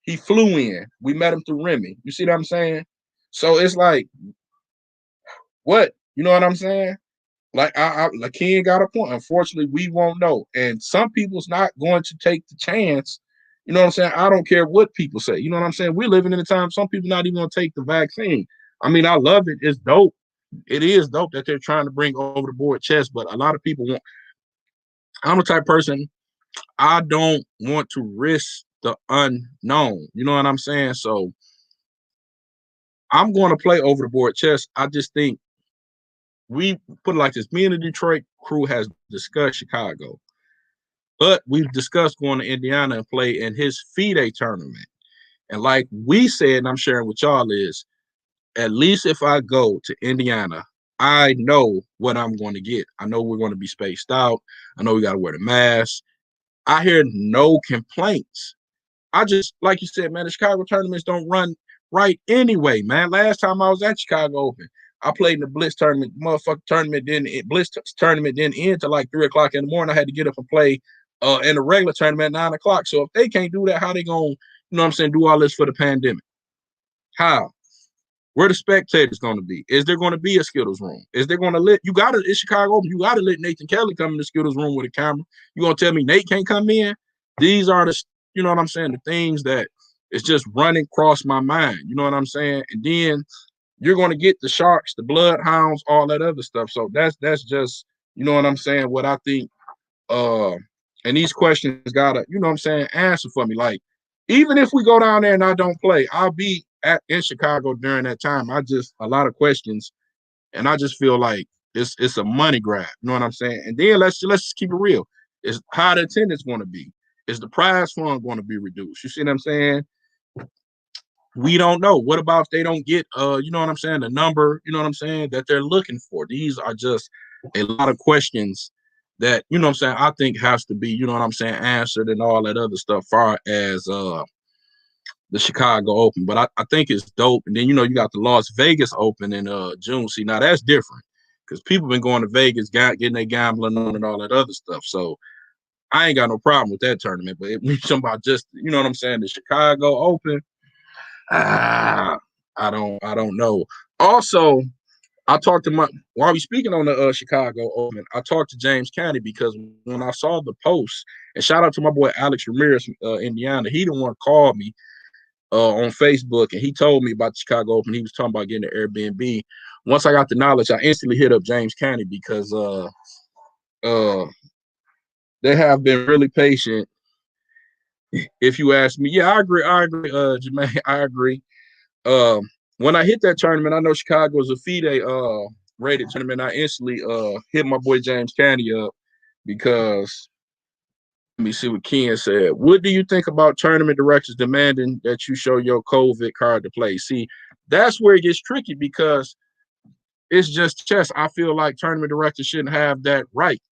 He flew in. We met him through Remy. You see what I'm saying? So it's like, what? You know what I'm saying? Like Ken got a point. Unfortunately, we won't know. And some people's not going to take the chance. You know what I'm saying? I don't care what people say. You know what I'm saying? We're living in a time some people not even going to take the vaccine. I mean, I love it. It's dope. It is dope that they're trying to bring over the board chess, but a lot of people want. I'm the type of person, I don't want to risk the unknown. You know what I'm saying? So I'm going to play over the board chess. I just think we put it like this. Me and the Detroit crew has discussed Chicago, but we've discussed going to Indiana and play in his FIDE tournament. And like we said, and I'm sharing with y'all is, at least if I go to Indiana, I know what I'm going to get. I know we're going to be spaced out. I know we got to wear the mask. I hear no complaints. I just, like you said, man, the Chicago tournaments don't run right anyway, man. Last time I was at Chicago Open, I played in the blitz tournament. Motherfucker tournament tournament didn't end till like 3:00 in the morning. I had to get up and play in the regular tournament at 9:00. So if they can't do that, how they gonna, you know what I'm saying, do all this for the pandemic? How? Where the spectators going to be? Is there going to be a Skittles room? Is there going to let you got to? It's Chicago Open. You got to let Nathan Kelly come in the Skittles room with a camera. You gonna tell me Nate can't come in? These are the, you know what I'm saying, the things that is just running across my mind. You know what I'm saying? And then you're going to get the Sharks, the Bloodhounds, all that other stuff. So that's just, you know what I'm saying, what I think. And these questions gotta, you know what I'm saying, answer for me. Like, even if we go down there and I don't play, I'll be in Chicago during that time. A lot of questions, and I just feel like it's a money grab. You know what I'm saying? And then let's just keep it real. Is how the attendance going to be? Is the prize fund going to be reduced? You see what I'm saying? We don't know. What about if they don't get you know what I'm saying, the number, you know what I'm saying, that they're looking for? These are just a lot of questions that, you know what I'm saying, I think has to be, you know what I'm saying, answered and all that other stuff far as the Chicago Open. But I think it's dope. And then, you know, you got the Las Vegas Open in June. See, now that's different because people been going to Vegas, getting their gambling on and all that other stuff. So I ain't got no problem with that tournament. But if we talking about just, you know what I'm saying, the Chicago Open, I don't know. Also, I talked to while we speaking on the Chicago Open, I talked to James County because when I saw the post, and shout out to my boy Alex Ramirez from Indiana, he the one called me on Facebook and he told me about the Chicago Open. He was talking about getting an Airbnb. Once I got the knowledge, I instantly hit up James County because they have been really patient. If you ask me, yeah, I agree, Jermaine, I agree. When I hit that tournament, I know Chicago was a FIDE rated tournament. I instantly hit my boy James Candy up because let me see what Ken said. What do you think about tournament directors demanding that you show your COVID card to play? See, that's where it gets tricky because it's just chess. I feel like tournament directors shouldn't have that right.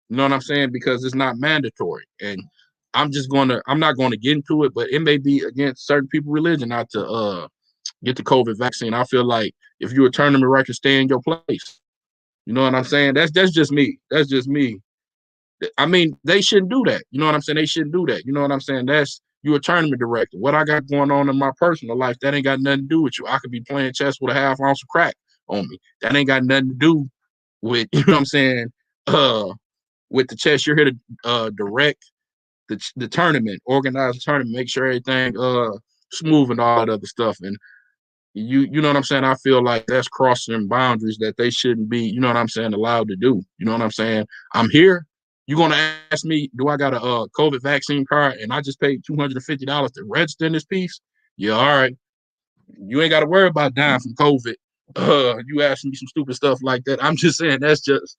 You know what I'm saying? Because it's not mandatory. And I'm not going to get into it, but it may be against certain people's religion not to get the COVID vaccine. I feel like if you're a tournament record, stay in your place. You know what I'm saying? That's just me. That's just me. I mean, they shouldn't do that. You know what I'm saying? They shouldn't do that. You know what I'm saying? That's you a tournament director. What I got going on in my personal life, that ain't got nothing to do with you. I could be playing chess with a half ounce of crack on me. That ain't got nothing to do with, you know what I'm saying, with the chess. You're here to direct the tournament, organize the tournament, make sure everything smooth and all that other stuff. And you know what I'm saying? I feel like that's crossing boundaries that they shouldn't be, you know what I'm saying, allowed to do. You know what I'm saying? I'm here. You're going to ask me, do I got a COVID vaccine card and I just paid $250 to register in this piece? Yeah, all right. You ain't got to worry about dying from COVID. You asking me some stupid stuff like that. I'm just saying that's just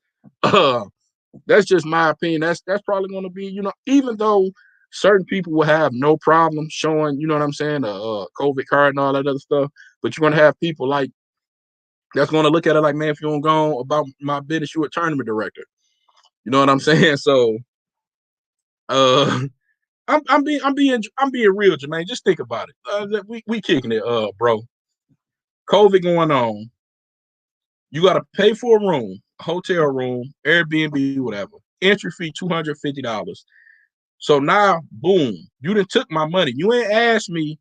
my opinion. That's probably going to be, you know, even though certain people will have no problem showing, you know what I'm saying, a COVID card and all that other stuff, but you're going to have people like that's going to look at it like, man, if you don't go about my business, you're a tournament director. You know what I'm saying? So, uh, I'm being real, Jermaine. Just think about it. We kicking it, bro. COVID going on. You got to pay for a room, a hotel room, Airbnb, whatever. Entry fee $250. So now, boom, you done took my money. You ain't asked me.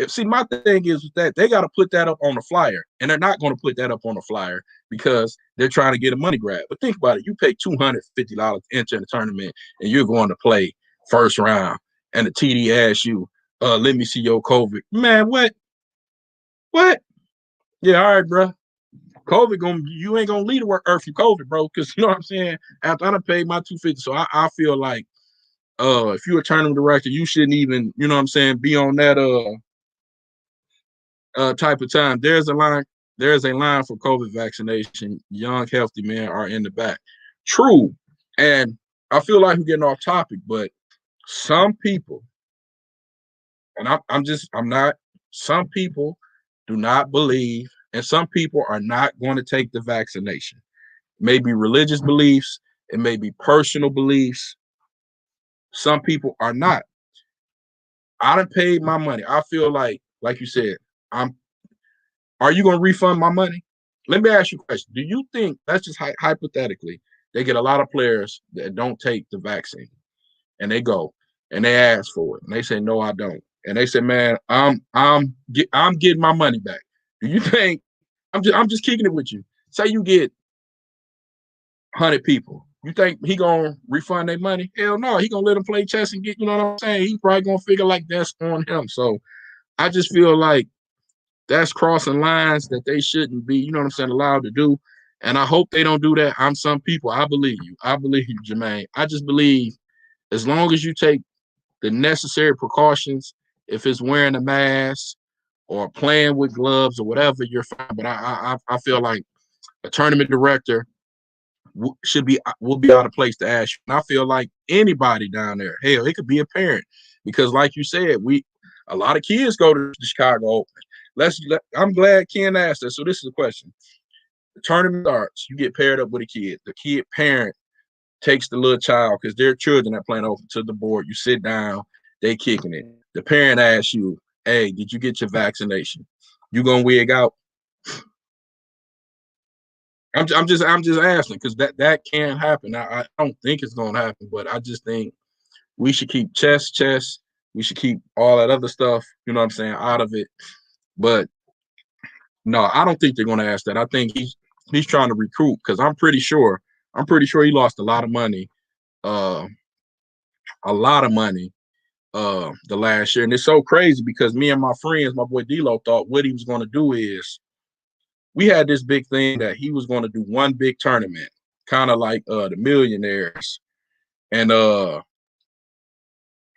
See, my thing is that they got to put that up on the flyer, and they're not going to put that up on the flyer because they're trying to get a money grab. But think about it. You pay $250 to enter the tournament, and you're going to play first round, and the TD asks you, let me see your COVID. Man, what? What? Yeah, all right, bro. COVID you ain't gonna leave the work earth for COVID, bro. Because you know what I'm saying. After I done paid my $250, so I feel like if you're a tournament director, you shouldn't even, you know what I'm saying, be on that type of time. There's a line for COVID vaccination. Young, healthy men are in the back. True. And I feel like we're getting off topic, but some people, and some people do not believe, and some people are not going to take the vaccination. It may be religious beliefs, it may be personal beliefs. Some people are not. I done paid my money. I feel like you said, are you gonna refund my money? let me ask you a question. Do you think, that's just hypothetically, they get a lot of players that don't take the vaccine and they go and they ask for it and they say, no, I don't. And they say, man, I'm getting my money back. Do you think, I'm just kicking it with you. Say you get 100 people. You think he gonna refund their money? Hell no. He gonna let them play chess and get, you know what I'm saying? He probably gonna figure like that's on him. So I just feel like that's crossing lines that they shouldn't be, you know what I'm saying, allowed to do. And I hope they don't do that. I'm some people. I believe you. I believe you, Jermaine. I just believe as long as you take the necessary precautions, if it's wearing a mask or playing with gloves or whatever, you're fine. But I feel like a tournament director will be out of place to ask you. And I feel like anybody down there, hell, it could be a parent, because like you said, a lot of kids go to the Chicago Open. I'm glad Ken asked that. So this is a question. The tournament starts, you get paired up with a kid. The kid parent takes the little child, because they're children that playing open, to the board. You sit down, they kicking it. The parent asks you, hey, did you get your vaccination? You gonna wig out? I'm just asking, because that can happen. I don't think it's gonna happen, but I just think we should keep chess. We should keep all that other stuff, you know what I'm saying, out of it. But no, I don't think they're gonna ask that. I think he's trying to recruit, because I'm pretty sure he lost a lot of money, uh, the last year. And it's so crazy because me and my friends, my boy D-Lo, thought what he was gonna do is, we had this big thing that he was gonna do one big tournament, kind of like the Millionaires, and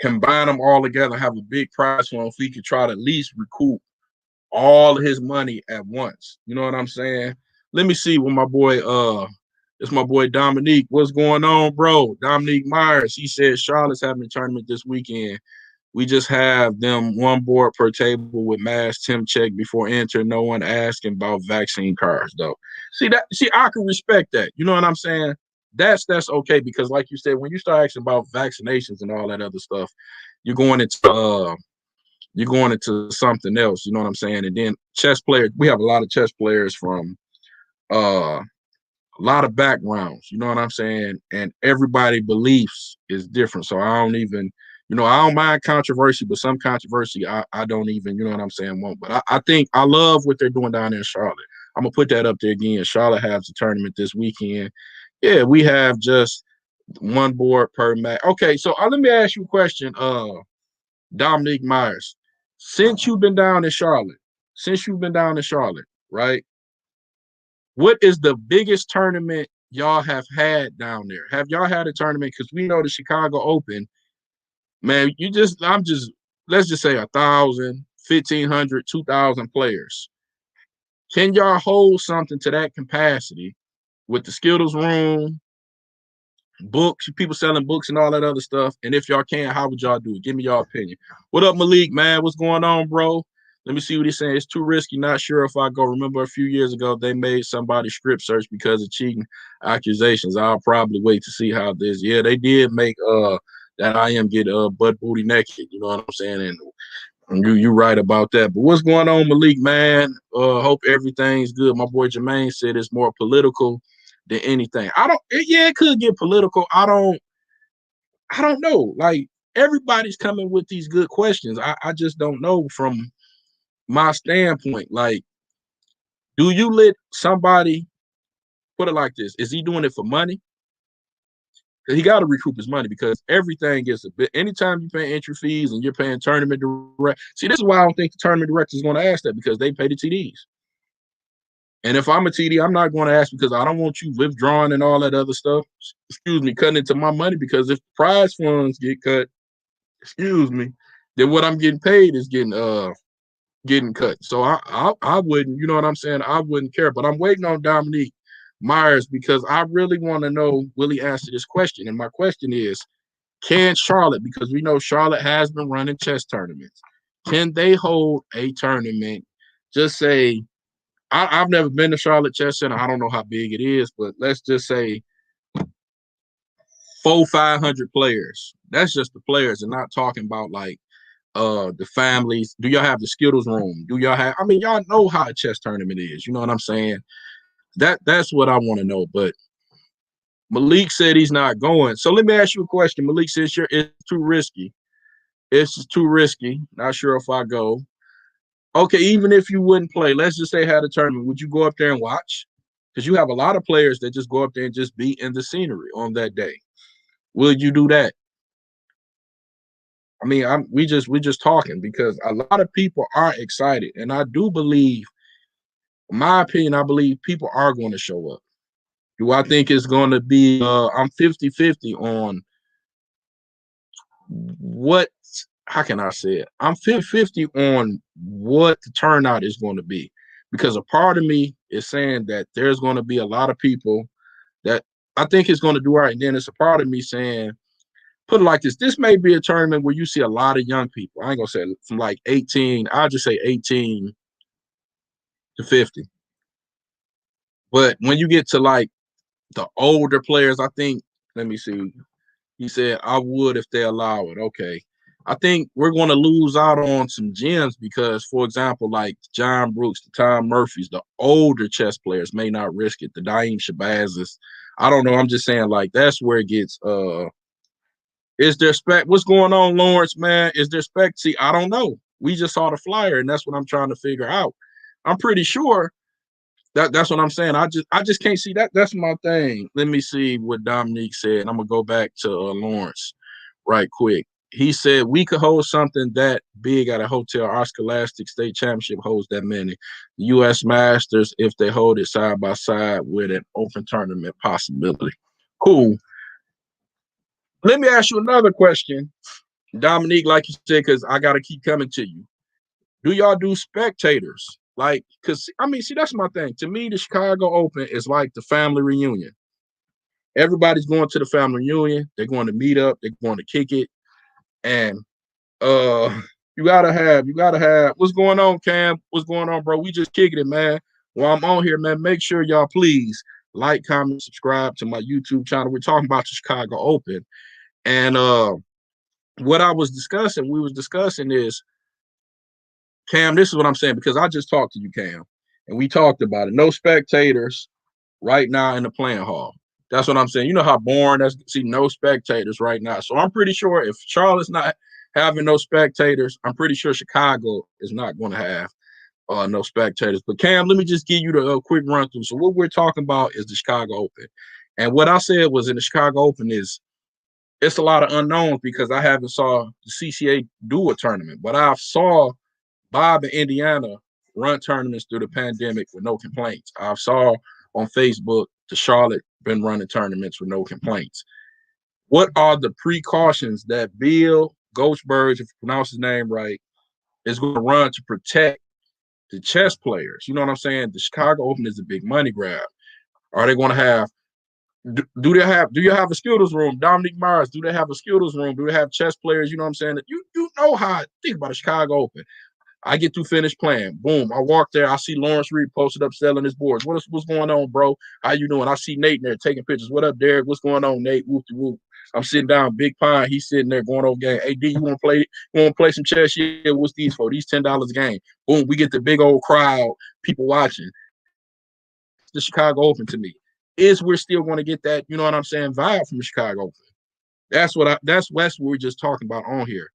combine them all together, have a big prize for him if he could try to at least recoup all of his money at once. You know what I'm saying? Let me see what it's my boy Dominique. What's going on, bro? Dominique Myers. He said Charlotte's having a tournament this weekend. We just have them one board per table with mask, temp check before entering. No one asking about vaccine cards, though. See, I can respect that. You know what I'm saying? That's okay, because like you said, when you start asking about vaccinations and all that other stuff, you're going into something else. You know what I'm saying? And then chess players, we have a lot of chess players from a lot of backgrounds. You know what I'm saying? And everybody beliefs is different. So I don't even, I don't mind controversy, but some controversy I don't even, you know what I'm saying, won't. But I think I love what they're doing down there in Charlotte. I'm gonna put that up there again. Charlotte has a tournament this weekend. Yeah, we have just one board per match. Okay, so let me ask you a question, Dominique Myers. Since you've been down in Charlotte, right? What is the biggest tournament y'all have had down there? Have y'all had a tournament? Because we know the Chicago Open, man, let's just say 1,000, 1,500, 2,000 players. Can y'all hold something to that capacity with the Skittles room, books, people selling books and all that other stuff? And if y'all can, how would y'all do it? Give me your opinion. What up, Malik, man? What's going on, bro? Let me see what he's saying. It's too risky. Not sure if I go. Remember a few years ago, they made somebody script search because of cheating accusations. I'll probably wait to see how this. Yeah, they did make that I am get butt booty naked. You know what I'm saying? And you right about that. But what's going on, Malik, man? Hope everything's good. My boy Jermaine said it's more political than anything. It could get political. I don't know. Like, everybody's coming with these good questions. I just don't know from my standpoint. Like, do you let somebody, put it like this, is he doing it for money? He got to recoup his money, because everything gets a bit. Anytime you pay entry fees and you're paying tournament direct. See, this is why I don't think the tournament director is going to ask that, because they pay the TDs. And if I'm a TD, I'm not going to ask, because I don't want you withdrawing and all that other stuff. Cutting into my money, because if prize funds get cut, then what I'm getting paid is getting cut. So I wouldn't, you know what I'm saying? I wouldn't care. But I'm waiting on Dominique Myers, because I really want to know, will he answer this question? And my question is, can Charlotte, because we know Charlotte has been running chess tournaments, can they hold a tournament? Just say, I've never been to Charlotte Chess Center. I don't know how big it is, but let's just say 500 players. That's just the players, and not talking about like the families. Do y'all have the Skittles room? Do y'all have, y'all know how a chess tournament is, you know what I'm saying? That's what I want to know. But Malik said he's not going. So let me ask you a question. Malik says it's too risky. It's just too risky. Not sure if I go. Okay, even if you wouldn't play, let's just say had a tournament, would you go up there and watch? Because you have a lot of players that just go up there and just be in the scenery on that day. Will you do that? I mean, we just talking because a lot of people are excited, and I do believe, in my opinion, I believe people are going to show up. Do I think it's going to be? I'm 50-50 on what. How can I say it? I'm 50-50 on what the turnout is going to be, because a part of me is saying that there's going to be a lot of people that I think is going to do right, and then it's a part of me saying, put it like this: this may be a tournament where you see a lot of young people. I ain't gonna say from like 18. I'll just say 18 to 50. But when you get to like the older players, I think. Let me see. He said, I would if they allow it. Okay. I think we're going to lose out on some gems because, for example, like John Brooks, the Tom Murphys, the older chess players may not risk it. The Daim Shabazz. I don't know. I'm just saying, like, that's where it gets is there spec? What's going on, Lawrence, man? Is there spec? See, I don't know. We just saw the flyer, and that's what I'm trying to figure out. I'm pretty sure that's what I'm saying. I just can't see that. That's my thing. Let me see what Dominique said. I'm gonna go back to Lawrence right quick. He said we could hold something that big at a hotel. Our Scholastic State Championship holds that many. The U.S. Masters, if they hold it side by side with an open tournament possibility. Cool. Let me ask you another question, Dominique. Like you said, because I got to keep coming to you. Do y'all do spectators? Like, because I mean, see, that's my thing. To me, the Chicago Open is like the family reunion. Everybody's going to the family reunion. They're going to meet up. They're going to kick it. And you gotta have what's going on, Cam? What's going on, bro? We just kicking it, man. While I'm on here, man, make sure y'all please like, comment, subscribe to my YouTube channel. We're talking about the Chicago Open. And what we was discussing is, Cam, this is what I'm saying, because I just talked to you, Cam, and we talked about it. No spectators right now in the playing hall. That's what I'm saying. You know how boring that's. See, no spectators right now. So I'm pretty sure if Charlotte's not having no spectators, I'm pretty sure Chicago is not going to have no spectators. But Cam, let me just give you the quick run through. So what we're talking about is the Chicago Open, and what I said was in the Chicago Open is it's a lot of unknowns because I haven't saw the CCA do a tournament, but I saw Bob in Indiana run tournaments through the pandemic with no complaints. I saw on Facebook the Charlotte been running tournaments with no complaints. What are the precautions that Bill Ghostberg, if you pronounce his name right, is going to run to protect the chess players? You know what I'm saying? The Chicago Open is a big money grab. Are they going to have do you have a skills room? Dominic Myers, do they have a skills room? Do they have chess players? You know what I'm saying? You know how I think about a Chicago Open. I get to finish playing. Boom. I walk there. I see Lawrence Reed posted up selling his boards. What's going on, bro? How you doing? I see Nate in there taking pictures. What up, Derek? What's going on, Nate? Whoop de whoop. I'm sitting down, Big Pine. He's sitting there going over game. Hey, D, you want to play? You want to play some chess? Yeah. What's these for? These $10 a game. Boom. We get the big old crowd, people watching. That's the Chicago Open to me. Is we're still going to get that, you know what I'm saying, vibe from the Chicago Open. That's what we're just talking about on here.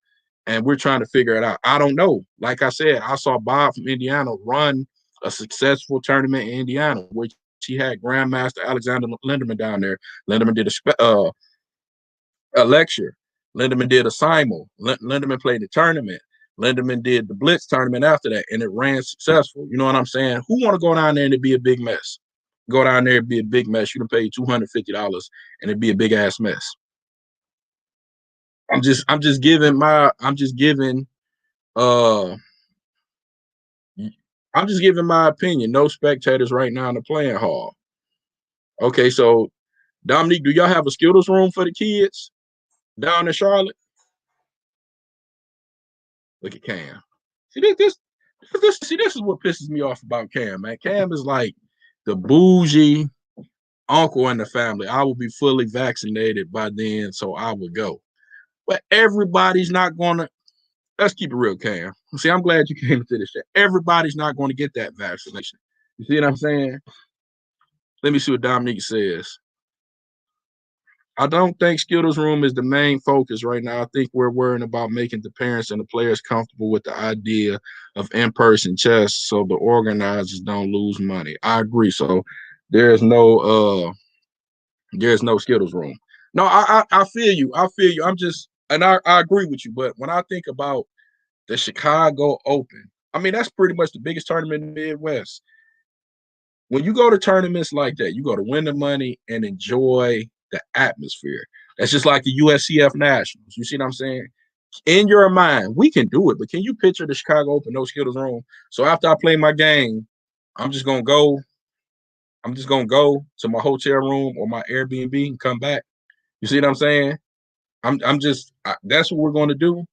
And we're trying to figure it out. I don't know. Like I said, I saw Bob from Indiana run a successful tournament in Indiana, which he had Grandmaster Alexander Linderman down there. Linderman did a lecture. Linderman did a simul. Linderman played the tournament. Linderman did the blitz tournament after that, and it ran successful. You know what I'm saying? Who want to go down there and it be a big mess? Go down there and be a big mess. You can pay $250 and it'd be a big ass mess. I'm just giving my opinion. No spectators right now in the playing hall. Okay, so Dominique, do y'all have a skills room for the kids down in Charlotte? Look at Cam. See this is what pisses me off about Cam, man. Cam is like the bougie uncle in the family. I will be fully vaccinated by then, so I will go. But everybody's not gonna. Let's keep it real, Cam. See, I'm glad you came into this shit. Everybody's not going to get that vaccination. You see what I'm saying? Let me see what Dominique says. I don't think Skittles Room is the main focus right now. I think we're worrying about making the parents and the players comfortable with the idea of in-person chess so the organizers don't lose money. I agree. So there's no Skittles Room. No, I feel you. I feel you. I'm just, and I agree with you. But when I think about the Chicago Open, I mean, that's pretty much the biggest tournament in the Midwest. When you go to tournaments like that, you go to win the money and enjoy the atmosphere. That's just like the USCF Nationals. You see what I'm saying? In your mind, we can do it, but can you picture the Chicago Open, no Skittles Room? So after I play my game, I'm just gonna go. I'm just gonna go to my hotel room or my Airbnb and come back. You see what I'm saying? That's what we're gonna do.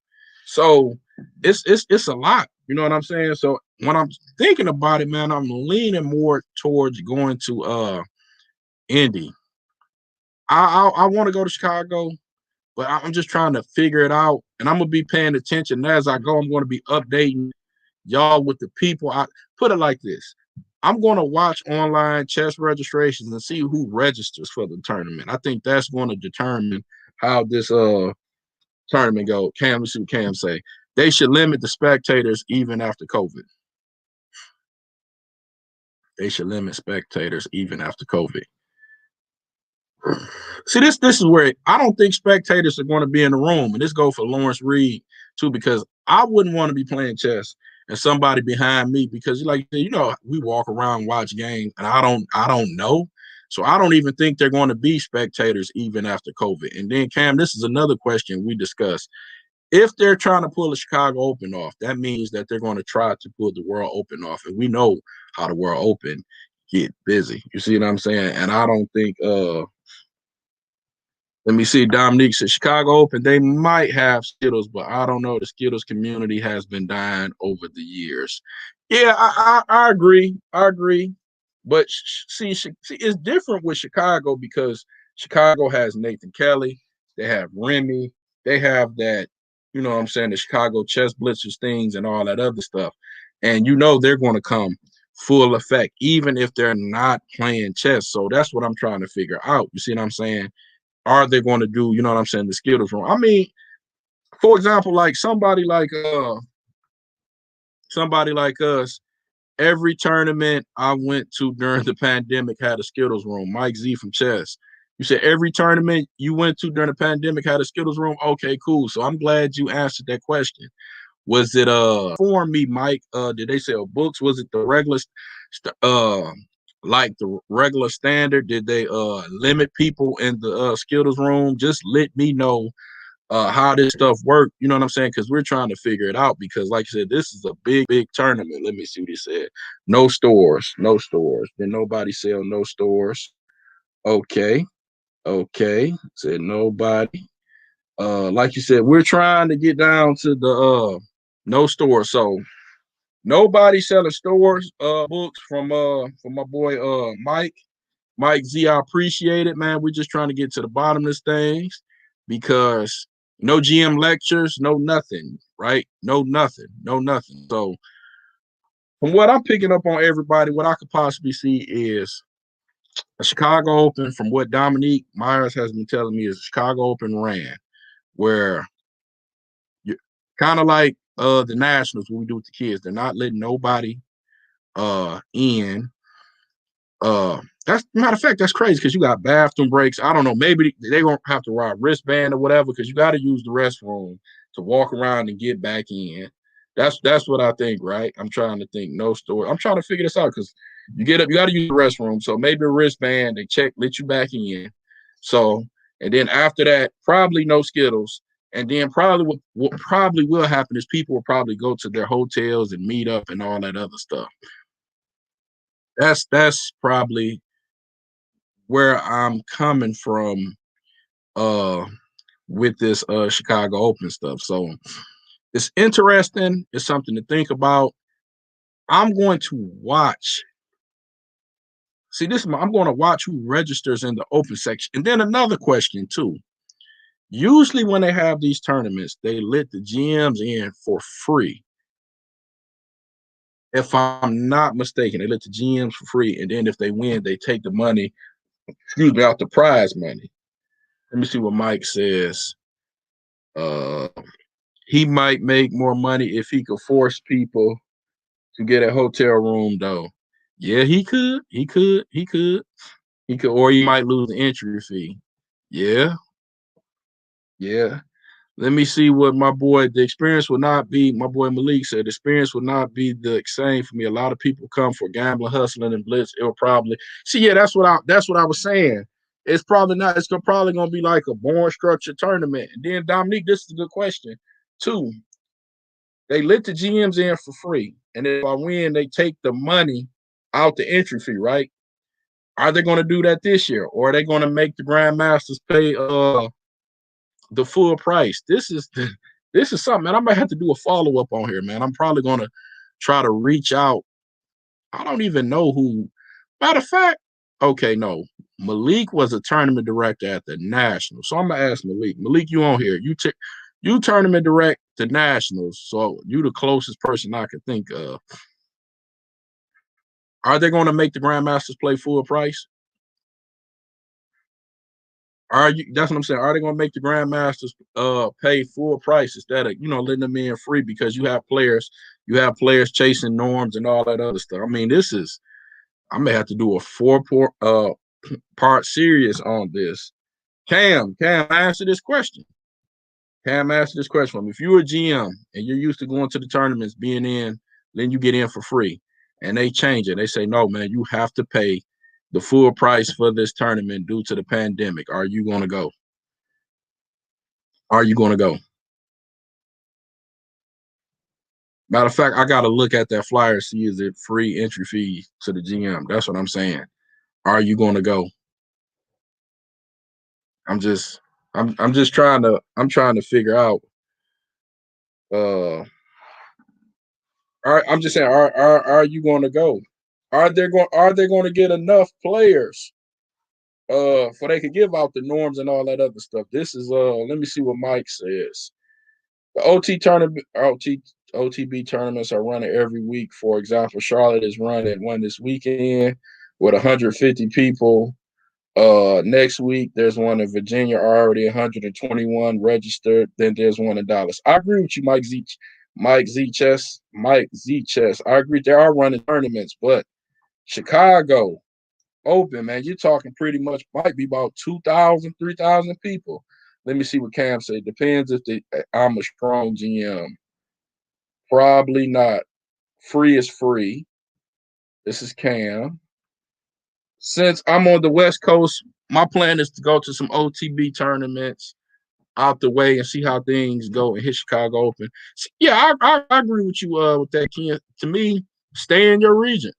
So it's a lot. You know what I'm saying? So when I'm thinking about it, man, I'm leaning more towards going to Indy. I want to go to Chicago, but I'm just trying to figure it out. And I'm gonna be paying attention as I go. I'm gonna be updating y'all with the people. I put it like this. I'm gonna watch online chess registrations and see who registers for the tournament. I think that's going to determine how this tournament go. Cam, let's see what Cam say. They should limit the spectators even after COVID. They should limit spectators even after COVID. See, this is where I don't think spectators are going to be in the room, and this goes for Lawrence Reed too, because I wouldn't want to be playing chess and somebody behind me because, like, you know, we walk around, watch games, and I don't know, so I don't even think they're going to be spectators even after COVID. And then, Cam, this is another question we discussed. If they're trying to pull the Chicago Open off, that means that they're going to try to pull the World Open off, and we know how the World Open get busy. You see what I'm saying? And I don't think let me see. Dominique said Chicago Open. They might have Skittles, but I don't know. The Skittles community has been dying over the years. Yeah, I agree. I agree. But see, it's different with Chicago because Chicago has Nathan Kelly. They have Remy. They have that, you know what I'm saying, the Chicago chess blitzers things and all that other stuff. And you know they're going to come full effect, even if they're not playing chess. So that's what I'm trying to figure out. You see what I'm saying? Are they going to do, you know what I'm saying, the Skittles wrong? I mean, for example, like somebody like us, every tournament I went to during the pandemic had a Skittles room. Mike Z from Chess. You said every tournament you went to during the pandemic had a Skittles room? Okay, cool. So I'm glad you answered that question. Was it for me, Mike? Did they sell books? Was it the regular like the regular standard? Did they limit people in the Skittles room? Just let me know how this stuff worked. You know what I'm saying? Because we're trying to figure it out. Because, like I said, this is a big tournament. Let me see what he said. No stores, no stores. Did nobody sell no stores? Okay, okay. Said nobody. Like you said, we're trying to get down to the no store. So nobody selling stores books from my boy Mike Z. I appreciate it, man. We're just trying to get to the bottom of this things because no GM lectures, no nothing, right? No nothing, no nothing. So from what I'm picking up on everybody, what I could possibly see is a Chicago Open. From what Dominique Myers has been telling me, is a Chicago Open ran where you kind of like the Nationals, what we do with the kids. They're not letting nobody in. That's matter of fact, that's crazy because you got bathroom breaks. I don't know, maybe they won't have to ride wristband or whatever because you got to use the restroom to walk around and get back in. That's what I think, right? I'm trying to think. No store. I'm trying to figure this out because you get up, you got to use the restroom. So maybe a wristband, they check, let you back in. So and then after that, probably no Skittles. And then probably what probably will happen is people will probably go to their hotels and meet up and all that other stuff. That's probably where I'm coming from with this Chicago Open stuff. So it's interesting. It's something to think about. I'm going to watch. See, I'm going to watch who registers in the open section. And then another question too. Usually when they have these tournaments, they let the GMs in for free. If I'm not mistaken, they let the GMs for free, and then if they win, they take the money, excuse me, out the prize money. Let me see what Mike says. Uh, he might make more money if he could force people to get a hotel room, though. Yeah, he could. He could, or he might lose the entry fee. Yeah, yeah. Let me see what the experience will not be. My boy Malik said, the experience will not be the same for me. A lot of people come for gambling, hustling, and blitz. It'll probably see. Yeah, that's what I was saying. It's probably not. Probably gonna be like a born structured tournament. And then Dominique, this is a good question too. They let the GMs in for free, and if I win, they take the money out the entry fee, right? Are they going to do that this year, or are they going to make the grandmasters pay the full price? This is something, man. I might have to do a follow up on here, man. I'm probably going to try to reach out. I don't even know who. Matter of fact, okay, no. Malik was a tournament director at the Nationals, so I'm gonna ask Malik. Malik, you on here? You tournament direct the Nationals, so you the closest person I could think of. Are they going to make the grandmasters play full price? That's what I'm saying. Are they gonna make the grandmasters pay full price instead of letting them in free because you have players chasing norms and all that other stuff. I mean, I may have to do a part series on this. Cam, answer this question. Cam, answer this question for me. If you're a GM and you're used to going to the tournaments, being in, then you get in for free, and they change it. They say, no, man, you have to pay the full price for this tournament due to the pandemic. Are you going to go? Are you going to go? Matter of fact, I got to look at that flyer, see is it free entry fee to the GM. That's what I'm saying. Are you going to go? I'm just, I'm just trying to figure out. Uh, I'm just saying, are you going to go? Are they going to get enough players for they could give out the norms and all that other stuff? This is let me see what Mike says. The OTB tournaments are running every week. For example, Charlotte is running one this weekend with 150 people. Next week there's one in Virginia, already 121 registered. Then there's one in Dallas. I agree with you, Mike Z Chess. I agree they are running tournaments, but Chicago open, man, you're talking pretty much might be about 2,000, 3,000 people. Let me see what Cam said. Depends if I'm a strong GM. Probably not. Free is free. This is Cam. Since I'm on the West Coast, my plan is to go to some OTB tournaments out the way and see how things go and hit Chicago Open. So, yeah, I agree with you with that, Ken. To me, stay in your region.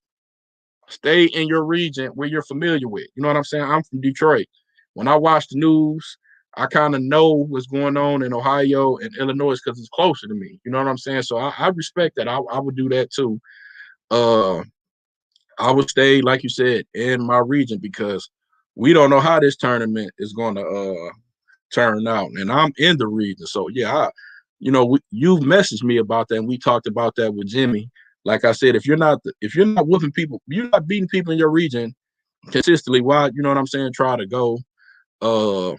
Stay in your region where you're familiar with. You know what I'm saying? I'm from Detroit. When I watch the news, I kind of know what's going on in Ohio and Illinois because it's closer to me. You know what I'm saying? So I respect that. I would do that too. Uh, I would stay, like you said, in my region because we don't know how this tournament is going to turn out, and I'm in the region. So yeah, you've messaged me about that, and we talked about that with Jimmy. Like I said, if you're not whooping people, you're not beating people in your region consistently. Why, you know what I'm saying? Try to go uh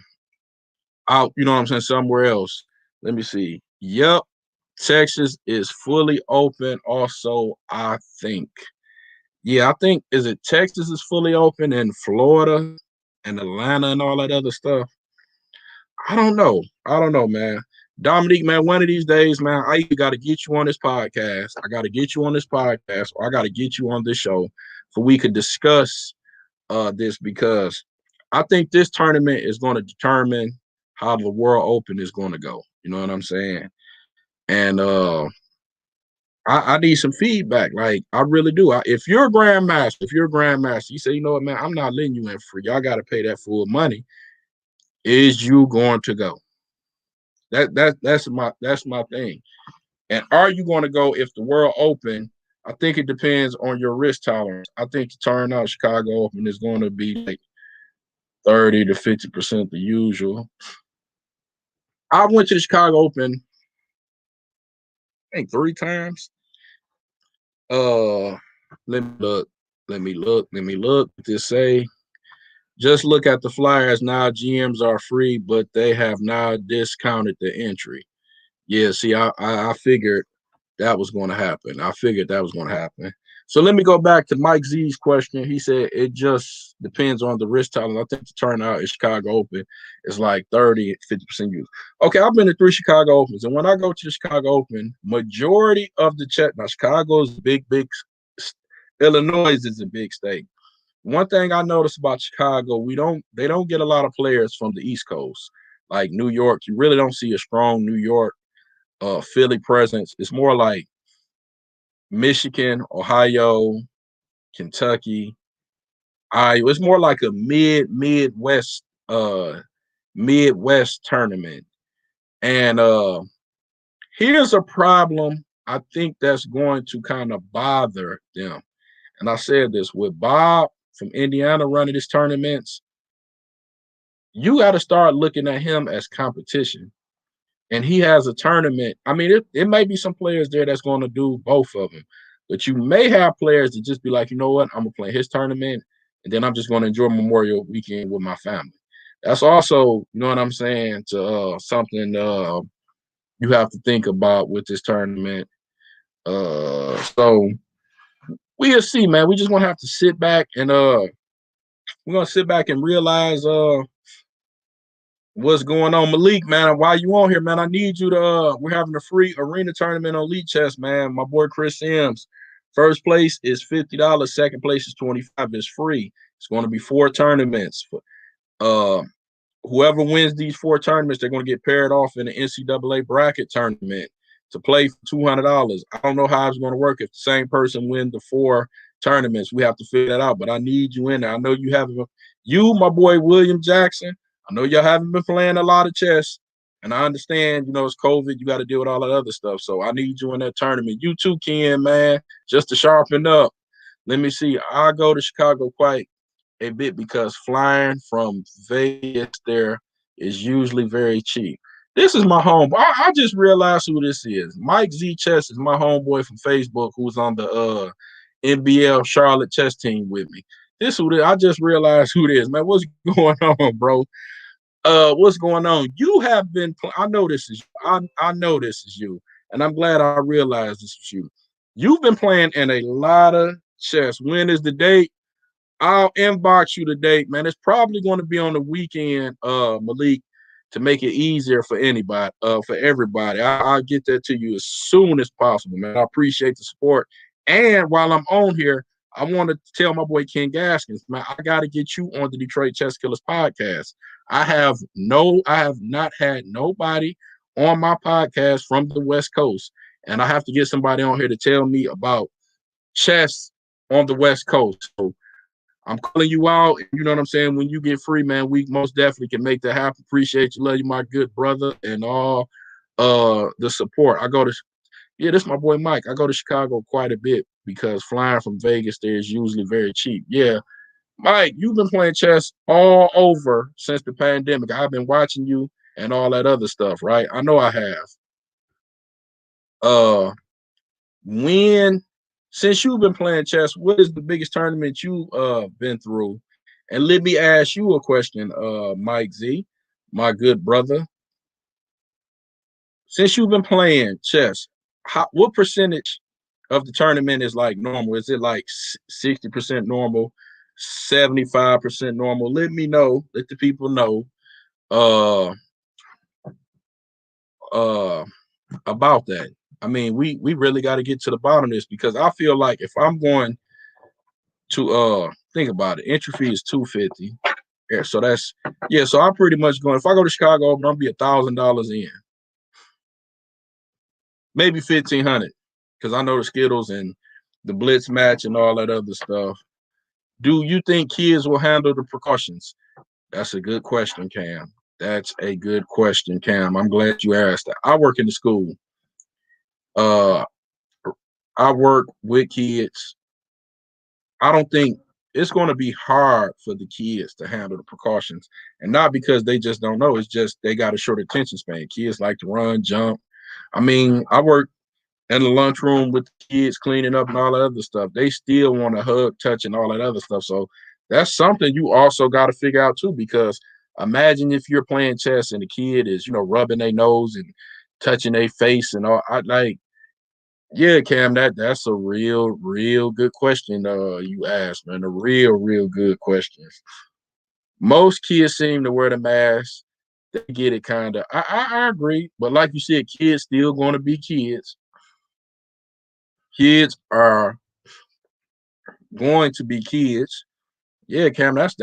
out, you know what I'm saying, somewhere else. Let me see. Yep, Texas is fully open. Also, I think. Yeah, I think is it Texas is fully open and Florida and Atlanta and all that other stuff. I don't know. I don't know, man. Dominique, man, one of these days, man, I either got to get you on this podcast. I got to get you on this podcast, or I got to get you on this show so we could discuss this because I think this tournament is going to determine how the World Open is going to go. You know what I'm saying? And I need some feedback. Like I really do. If you're a grandmaster, you say, you know what, man, I'm not letting you in free. Y'all got to pay that full money. Is you going to go? That's my thing. And are you going to go if the World Open? I think it depends on your risk tolerance. I think the turnout Chicago Open is going to be like 30 to 50% the usual. I went to the Chicago Open, I think 3 times. Uh, let me look. Let me look. This say. Just look at the flyers now. GMs are free, but they have now discounted the entry. Yeah, see, I figured that was going to happen. I figured that was going to happen. So let me go back to Mike Z's question. He said it just depends on the risk tolerance. I think the turnout at Chicago Open is like 30, 50% use. Okay, I've been to 3 Chicago Opens, and when I go to the Chicago Open, majority of the check now Chicago's big. Illinois is a big state. One thing I noticed about Chicago, they don't get a lot of players from the East Coast, like New York. You really don't see a strong New York, Philly presence. It's more like Michigan, Ohio, Kentucky, Iowa. It's more like a Midwest tournament. And here's a problem I think that's going to kind of bother them. And I said this with Bob from Indiana running his tournaments. You got to start looking at him as competition. And he has a tournament. I mean, it may be some players there that's going to do both of them, but you may have players that just be like, you know what, I'm gonna play his tournament, and then I'm just going to enjoy Memorial Weekend with my family. That's also, you know what I'm saying, to something you have to think about with this tournament. So we'll see, man. We just gonna have to sit back and we're gonna sit back and realize what's going on, Malik, man? While you on here, man, I need you to we're having a free arena tournament on Elite Chess, man. My boy Chris Sims. First place is $50, second place is 25. It's free. It's going to be 4 tournaments. Uh Whoever wins these 4 tournaments, they're going to get paired off in the NCAA bracket tournament to play for $200. I don't know how it's going to work if the same person wins the 4 tournaments. We have to figure that out. But I need you in there. I know you haven't. You, my boy William Jackson. I know y'all haven't been playing a lot of chess, and I understand. You know it's COVID. You got to deal with all that other stuff. So I need you in that tournament. You too, Ken, man, just to sharpen up. Let me see. I go to Chicago quite a bit because flying from Vegas there is usually very cheap. This is my home. I just realized who this is. Mike Z Chess is my homeboy from Facebook who's on the NBL Charlotte chess team with me. This who I just realized who it is, man. What's going on, bro? What's going on? You have been. I know this is. I know this is you, and I'm glad I realized this was you. You've been playing in a lot of chess. When is the date? I'll inbox you today, man. It's probably going to be on the weekend, Malik, to make it easier for anybody, for everybody. I'll get that to you as soon as possible, man. I appreciate the support. And while I'm on here, I want to tell my boy Ken Gaskins, man, I got to get you on the Detroit Chess Killers podcast. I have not had nobody on my podcast from the West Coast, and I have to get somebody on here to tell me about chess on the West Coast. So I'm calling you out. You know what I'm saying? When you get free, man, we most definitely can make that happen. Appreciate you. Love you, my good brother, and all the support. This is my boy Mike. I go to Chicago quite a bit because flying from Vegas there is usually very cheap. Yeah. Mike, you've been playing chess all over since the pandemic. I've been watching you and all that other stuff, right? I know I have. Uh when Since you've been playing chess, what is the biggest tournament you been through? And let me ask you a question, Mike Z, my good brother. Since you've been playing chess, what percentage of the tournament is like normal? Is it like 60% normal, 75% normal? Let me know, let the people know uh uh about that. I mean, we really got to get to the bottom of this because I feel like if I'm going to think about it, entry fee is $250. Yeah, so so I'm pretty much going. If I go to Chicago, I'm gonna be $1,000 in, maybe 1,500, because I know the Skittles and the blitz match and all that other stuff. Do you think kids will handle the precautions? That's a good question, Cam. That's a good question, Cam. I'm glad you asked that. I work in the school. Uh, I work with kids. I don't think it's going to be hard for the kids to handle the precautions, and not because they just don't know. It's just they got a short attention span. Kids like to run, jump. I mean, I work in the lunchroom with the kids cleaning up and all that other stuff. They still want to hug, touch, and all that other stuff. So that's something you also got to figure out too, because imagine if you're playing chess and the kid is, rubbing their nose and touching their face and all. Yeah, Cam, that's a real good question. You asked, man, a real good question. Most kids seem to wear the mask. They get it kind of. I agree, but like you said, kids still going to be kids. Kids are going to be kids. Yeah, Cam, that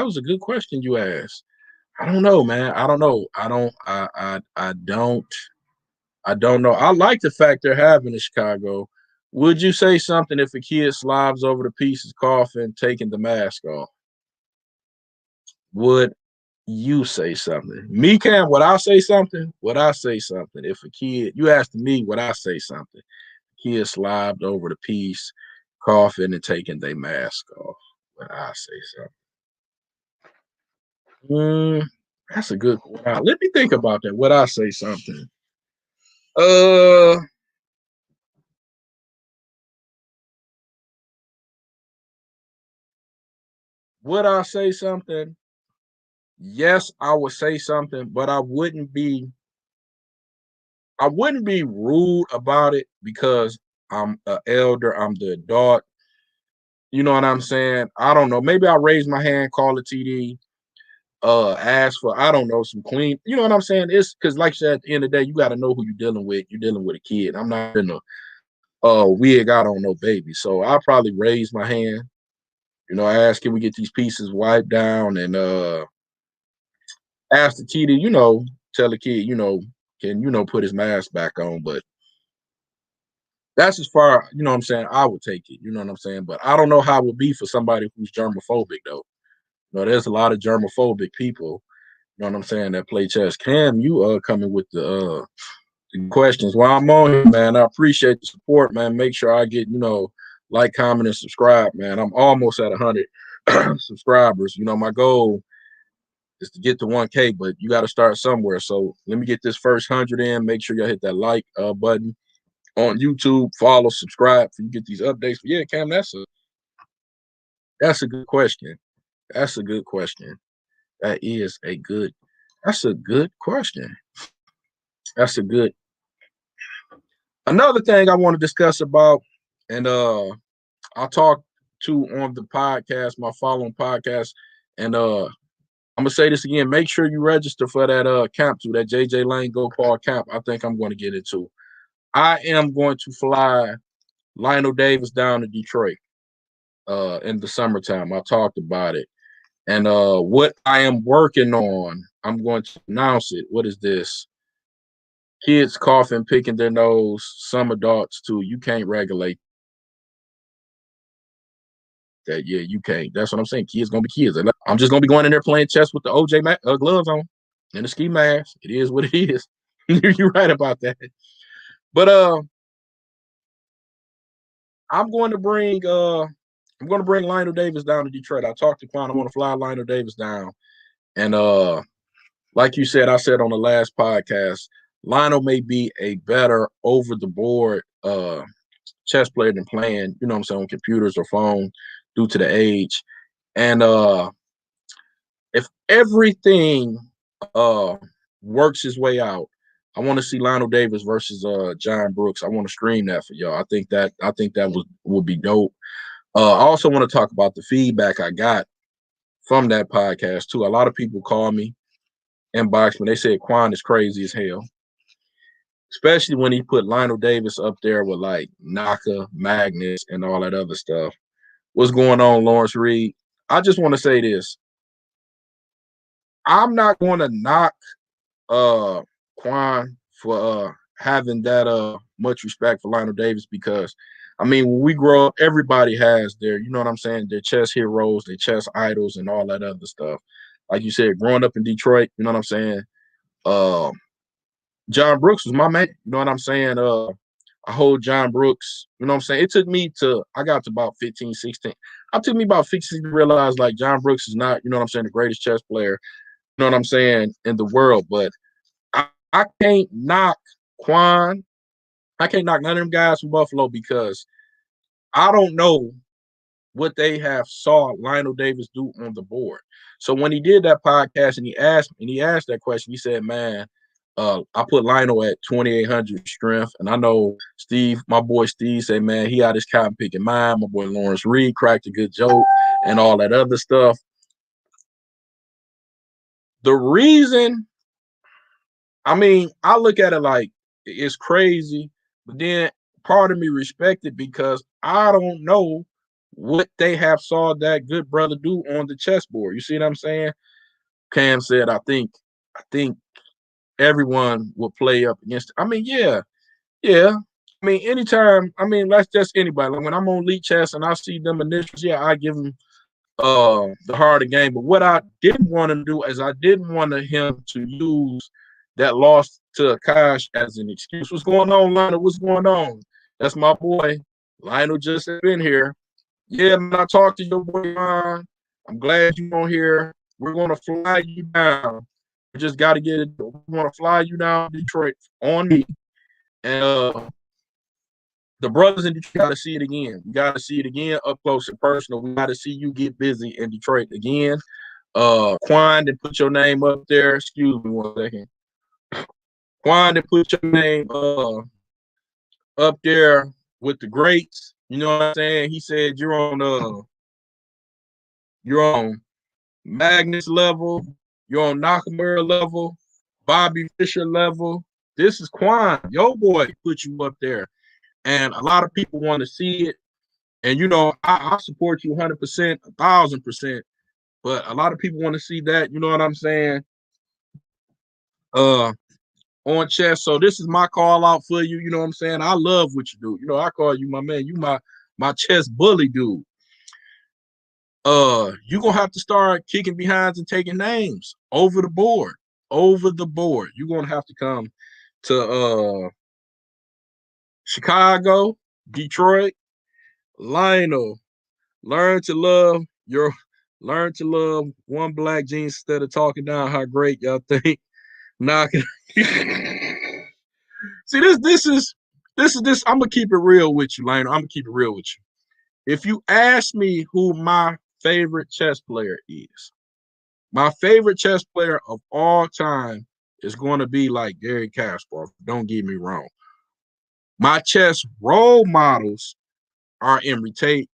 was a good question you asked. I don't know, man. I don't know. I don't know. I like the fact they're having in Chicago. Would you say something if a kid slobs over the pieces, coughing, taking the mask off? Would you say something? Me, Cam, would I say something? Would I say something? If a kid, you asked me, would I say something? Kid slobbed over the piece, coughing and taking their mask off. Would I say something? That's a good one. Wow, let me think about that. Would I say something? Uh, would I say something? Yes, I would say something, but I wouldn't be rude about it because I'm an elder, I'm the adult. You know what I'm saying? I don't know. Maybe I'll raise my hand, call the TD, ask for, I don't know, some clean. You know what I'm saying? It's because, like I said, at the end of the day, you got to know who you're dealing with. You're dealing with a kid. I'm not in a wig out on no baby. So I'll probably raise my hand, ask, can we get these pieces wiped down, and ask the kid to, tell the kid, can, put his mask back on. But that's as far, what I'm saying, I would take it. You know what I'm saying? But I don't know how it would be for somebody who's germophobic though. There's a lot of germophobic people, you know what I'm saying, that play chess. Cam, you coming with the questions. While I'm on here, man, I appreciate the support, man. Make sure I get, like, comment, and subscribe, man. I'm almost at 100 subscribers. My goal is to get to 1K, but you got to start somewhere. So let me get this first 100 in. Make sure y'all hit that like button on YouTube. Follow, subscribe so you get these updates. But yeah, Cam, that's a good question. That's a good question. That is a good. That's a good question. That's a good. Another thing I want to discuss about, and I'll talk to on the podcast, my following podcast, and I'm gonna say this again. Make sure you register for that camp too, that JJ Lane Go Paul camp. I think I'm going to get into. I am going to fly Lionel Davis down to Detroit in the summertime. I talked about it. And what I am working on, I'm going to announce it. What is this? Kids coughing, picking their nose, some adults too. You can't regulate that. Yeah, you can't. That's what I'm saying. Kids gonna be kids. I'm just gonna be going in there playing chess with the OJ gloves on and the ski mask. It is what it is. You're right about that. But I'm going to bring Lionel Davis down to Detroit. I talked to Quan. I want to fly Lionel Davis down. And like you said, I said on the last podcast, Lionel may be a better over the board chess player than playing, you know what I'm saying, on computers or phone due to the age. And if everything works his way out, I want to see Lionel Davis versus John Brooks. I want to stream that for y'all. I think that would be dope. I also want to talk about the feedback I got from that podcast too. A lot of people call me, inbox me. They said Quan is crazy as hell, especially when he put Lionel Davis up there with like Naka, Magnus, and all that other stuff. What's going on, Lawrence Reed? I just want to say this. I'm not going to knock Quan for having that much respect for Lionel Davis, because I mean, when we grow up, everybody has their, you know what I'm saying, their chess heroes, their chess idols, and all that other stuff. Like you said, growing up in Detroit, you know what I'm saying? Uh, John Brooks was my man. You know what I'm saying? I hold John Brooks. You know what I'm saying? I got to about 15, 16. It took me about 15 to realize like John Brooks is not, you know what I'm saying, the greatest chess player, you know what I'm saying, in the world. But I can't knock Quan I can't knock none of them guys from Buffalo because I don't know what they have saw Lionel Davis do on the board. So when he did that podcast and he asked that question, he said, "Man, I put Lionel at 2,800 strength, and I know Steve, my boy Steve, said, man, he had his cotton picking mind. My boy Lawrence Reed cracked a good joke and all that other stuff. The reason, I mean, I look at it like it's crazy, but then part of me respect it because I don't know what they have saw that good brother do on the chessboard. You see what I'm saying? Cam said, I think everyone will play up against it. I mean, yeah, yeah. I mean, anytime, I mean, that's just anybody. Like when I'm on Elite Chess and I see them initials, yeah, I give them the harder game. But what I didn't want him to do is I didn't want him to use that loss to Akash as an excuse. What's going on, Lionel? What's going on? That's my boy. Lionel just been here. Yeah, man, I talked to your boy, Ron. I'm glad you're on here. We're going to fly you down. We just got to get it. We want to fly you down to Detroit on me. And the brothers in Detroit got to see it again. We got to see it again up close and personal. We got to see you get busy in Detroit again. Quan, to put your name up there. Excuse me one second. Quan, to put your name up there with the greats. You know what I'm saying? He said you're on Magnus level, you're on Nakamura level, Bobby Fischer level. This is Quan, your boy, put you up there. And a lot of people want to see it. And, you know, I support you 100%, 1,000%. But a lot of people want to see that. You know what I'm saying? On chess. So this is my call out for you. You know what I'm saying? I love what you do. You know, I call you my man. You my chess bully dude. You're gonna have to start kicking behinds and taking names over the board. Over the board. You're gonna have to come to Chicago, Detroit, Lionel. Learn to love one black jeans instead of talking down how great y'all think. Knocking. See, this. I'm gonna keep it real with you, Lionel. I'm gonna keep it real with you. If you ask me who my favorite chess player is, my favorite chess player of all time is going to be like Gary Kasparov. Don't get me wrong. My chess role models are Emory Tate,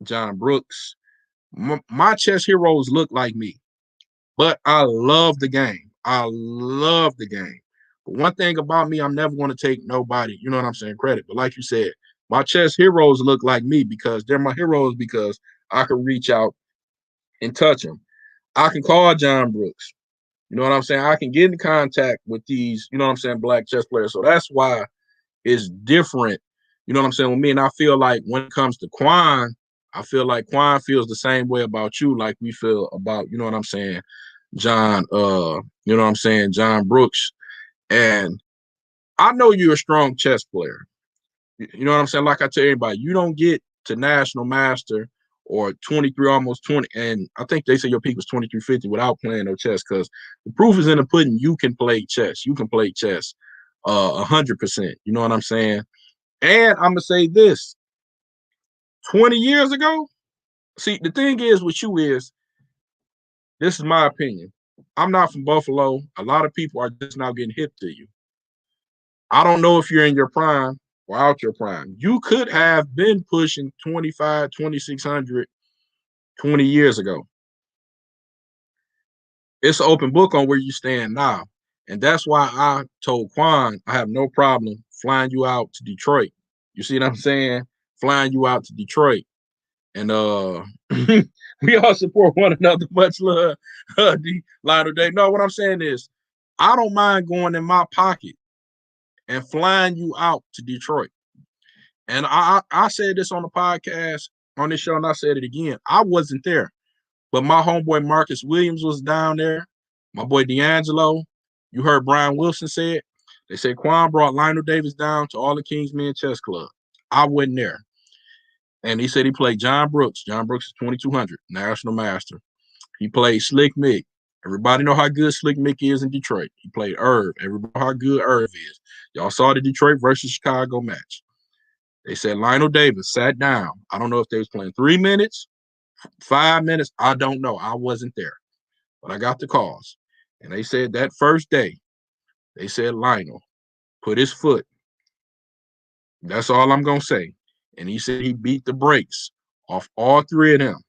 John Brooks. My chess heroes look like me, but I love the game. I love the game. But one thing about me, I'm never going to take nobody, you know what I'm saying, credit. But like you said, my chess heroes look like me because they're my heroes because I can reach out and touch them. I can call John Brooks. You know what I'm saying? I can get in contact with these, you know what I'm saying, black chess players. So that's why it's different. You know what I'm saying with me? And I feel like when it comes to Quan, I feel like Quan feels the same way about you, like we feel about, you know what I'm saying, John, you know what I'm saying, John Brooks. And I know you're a strong chess player. You know what I'm saying? Like I tell everybody, you don't get to national master or 23, almost 20. And I think they say your peak was 2350 without playing no chess because the proof is in the pudding. You can play chess. You can play chess 100%. You know what I'm saying? And I'm going to say this 20 years ago. See, the thing is with you is, this is my opinion. I'm not from Buffalo. A lot of people are just now getting hip to you. I don't know if you're in your prime or out your prime. You could have been pushing 25, 2,600 20 years ago. It's an open book on where you stand now. And that's why I told Quan I have no problem flying you out to Detroit. You see what I'm saying? Flying you out to Detroit. And we all support one another. Much love, Lionel Day. No, what I'm saying is I don't mind going in my pocket and flying you out to Detroit. And I said this on the podcast, on this show, and I said it again. I wasn't there, but my homeboy Marcus Williams was down there. My boy D'Angelo. You heard Brian Wilson say it. They said Quan brought Lionel Davis down to all the King's Men Chess Club. I wasn't there. And he said he played John Brooks. John Brooks is 2,200, national master. He played Slick Mick. Everybody know how good Slick Mickey is in Detroit. He played Irv. Everybody know how good Irv is. Y'all saw the Detroit versus Chicago match. They said Lionel Davis sat down. I don't know if they was playing 3 minutes, 5 minutes. I don't know. I wasn't there. But I got the calls. And they said that first day, they said Lionel put his foot. That's all I'm going to say. And he said he beat the brakes off all 3 of them.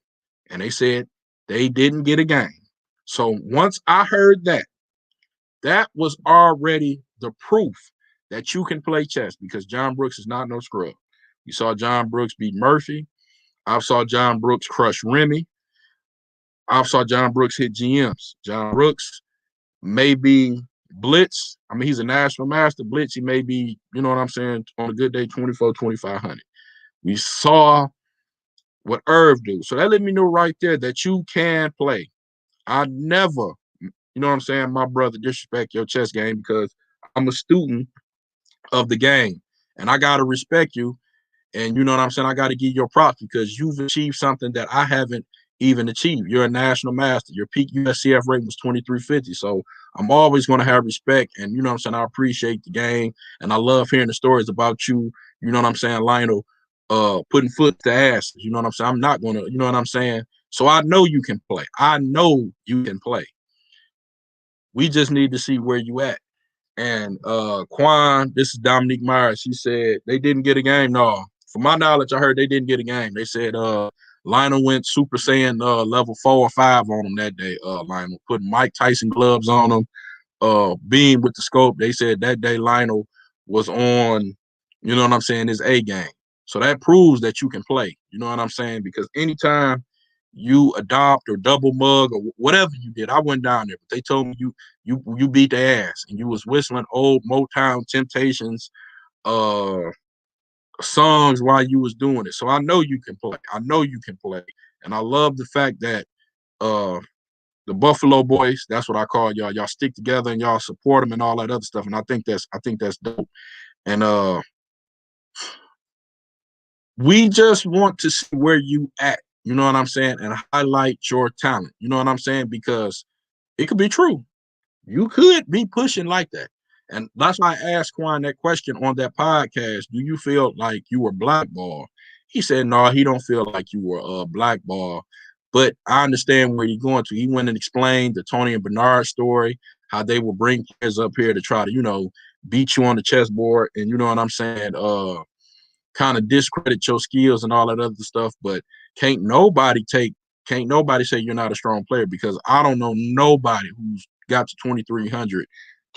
And they said they didn't get a game. So once I heard that, that was already the proof that you can play chess, because John Brooks is not no scrub. You saw John Brooks beat Murphy. I saw John Brooks crush Remy. I saw John Brooks hit GMs. John Brooks may be blitz. I mean, he's a national master blitz. He may be, you know what I'm saying, on a good day, 24, 2,500. We saw what Irv do. So that let me know right there that you can play. I never, you know what I'm saying, my brother, disrespect your chess game, because I'm a student of the game. And I got to respect you. And you know what I'm saying? I got to give you your props, because you've achieved something that I haven't even achieved. You're a national master. Your peak USCF rating was 2350. So I'm always going to have respect. And you know what I'm saying? I appreciate the game. And I love hearing the stories about you. You know what I'm saying? Lionel putting foot to ass. You know what I'm saying? I'm not going to, you know what I'm saying? So I know you can play. I know you can play. We just need to see where you at. And Quan, this is Dominique Myers. He said they didn't get a game. No, from my knowledge, I heard they didn't get a game. They said Lionel went Super Saiyan level 4 or 5 on him that day. Lionel put Mike Tyson gloves on him. Being with the scope, they said that day Lionel was on, you know what I'm saying, his A game. So that proves that you can play. You know what I'm saying? Because anytime you adopt or double mug or whatever you did, I went down there, but they told me you beat the ass and you was whistling old Motown Temptations songs while you was doing it. So I know you can play. I know you can play. And I love the fact that the Buffalo Boys, that's what I call y'all. Y'all stick together and y'all support them and all that other stuff. And I think that's dope. And we just want to see where you at. You know what I'm saying? And highlight your talent. You know what I'm saying? Because it could be true. You could be pushing like that. And that's why I asked Quan that question on that podcast. Do you feel like you were blackballed? He said, no, he don't feel like you were blackballed. But I understand where you're going to. He went and explained the Tony and Bernard story, how they will bring players up here to try to, you know, beat you on the chessboard. And you know what I'm saying? Kind of discredit your skills and all that other stuff. But can't nobody say you're not a strong player, because I don't know nobody who's got to 2,300,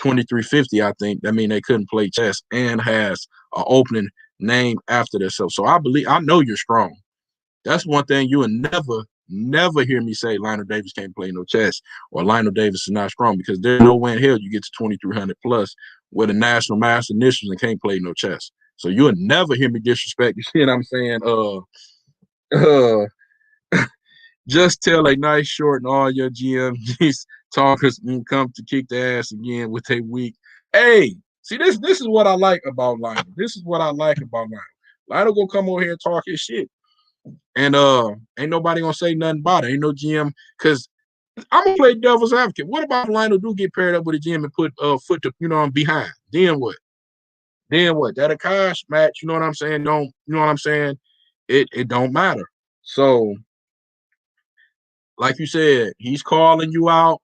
2,350, I think. That mean they couldn't play chess and has an opening name after themselves. So I know you're strong. That's one thing you will never hear me say Lionel Davis can't play no chess or Lionel Davis is not strong, because there's no way in hell you get to 2,300 plus with a national master initials and can't play no chess. So you'll never hear me disrespect. You see what I'm saying? Just tell a nice short and all your GMGs talkers come to kick the ass again with a week. Hey, see, this is what I like about Lionel. This is what I like about Lionel. Lionel gonna come over here and talk his shit. And ain't nobody gonna say nothing about it. Ain't no GM, because I'm gonna play devil's advocate. What about Lionel do get paired up with a GM and put foot to, you know, on behind? Then what? That Akash match, you know what I'm saying? You know what I'm saying? It don't matter. So, like you said, he's calling you out.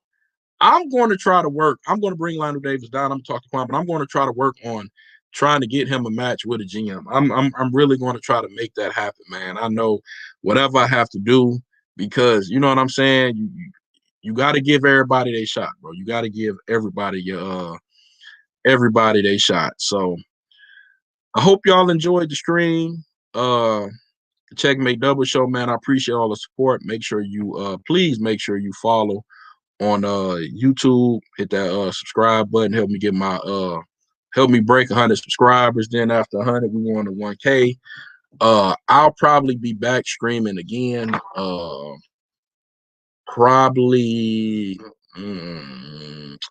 I'm going to try to work. I'm going to bring Lionel Davis down. I'm going to talk to Quan, but I'm going to try to work on trying to get him a match with a GM. I'm really going to try to make that happen, man. I know whatever I have to do, because you know what I'm saying. You got to give everybody their shot, bro. You got to give everybody their shot. So I hope y'all enjoyed the stream. Checkmate Double Show, man. I appreciate all the support. Make sure you please make sure you follow on YouTube. Hit that subscribe button. Help me get my help me break 100 subscribers. Then after 100, we want to 1K. I'll probably be back streaming again. Probably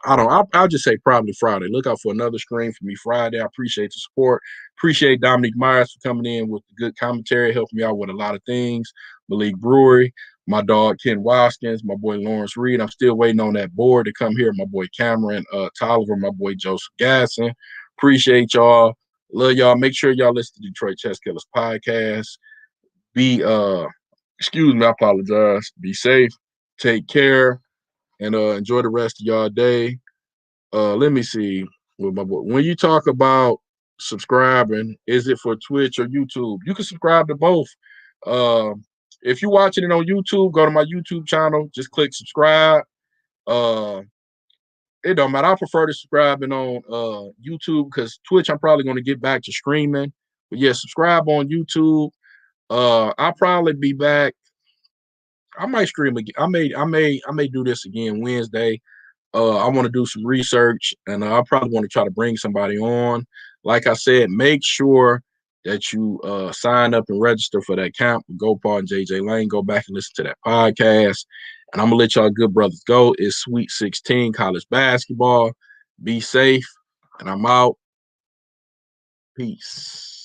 I'll just say probably Friday. Look out for another stream for me Friday. I appreciate the support. Appreciate Dominique Myers for coming in with the good commentary, helping me out with a lot of things. Malik Brewery. my dog Ken Waskins, my boy Lawrence Reed. I'm still waiting on that board to come here. My boy Cameron Tolliver, my boy Joseph Gasson. Appreciate y'all. Love y'all. Make sure y'all listen to Detroit Chess Killers podcast. Be excuse me, I apologize. Be safe, take care, and enjoy the rest of y'all day. Let me see with my boy. When you talk about subscribing, is it for Twitch or YouTube? You can subscribe to both. Uh, if you're watching it on YouTube, go to my YouTube channel. Just click subscribe. Uh, it don't matter. I prefer to subscribing on YouTube because Twitch, I'm probably going to get back to streaming. But yeah, subscribe on YouTube. I'll probably be back. I might stream again. I may do this again Wednesday. I want to do some research, and I probably want to try to bring somebody on. Like I said, make sure that you sign up and register for that camp with GoPaw and JJ Lane. Go back and listen to that podcast. And I'm gonna let y'all good brothers go. It's Sweet 16 college basketball. Be safe, and I'm out. Peace.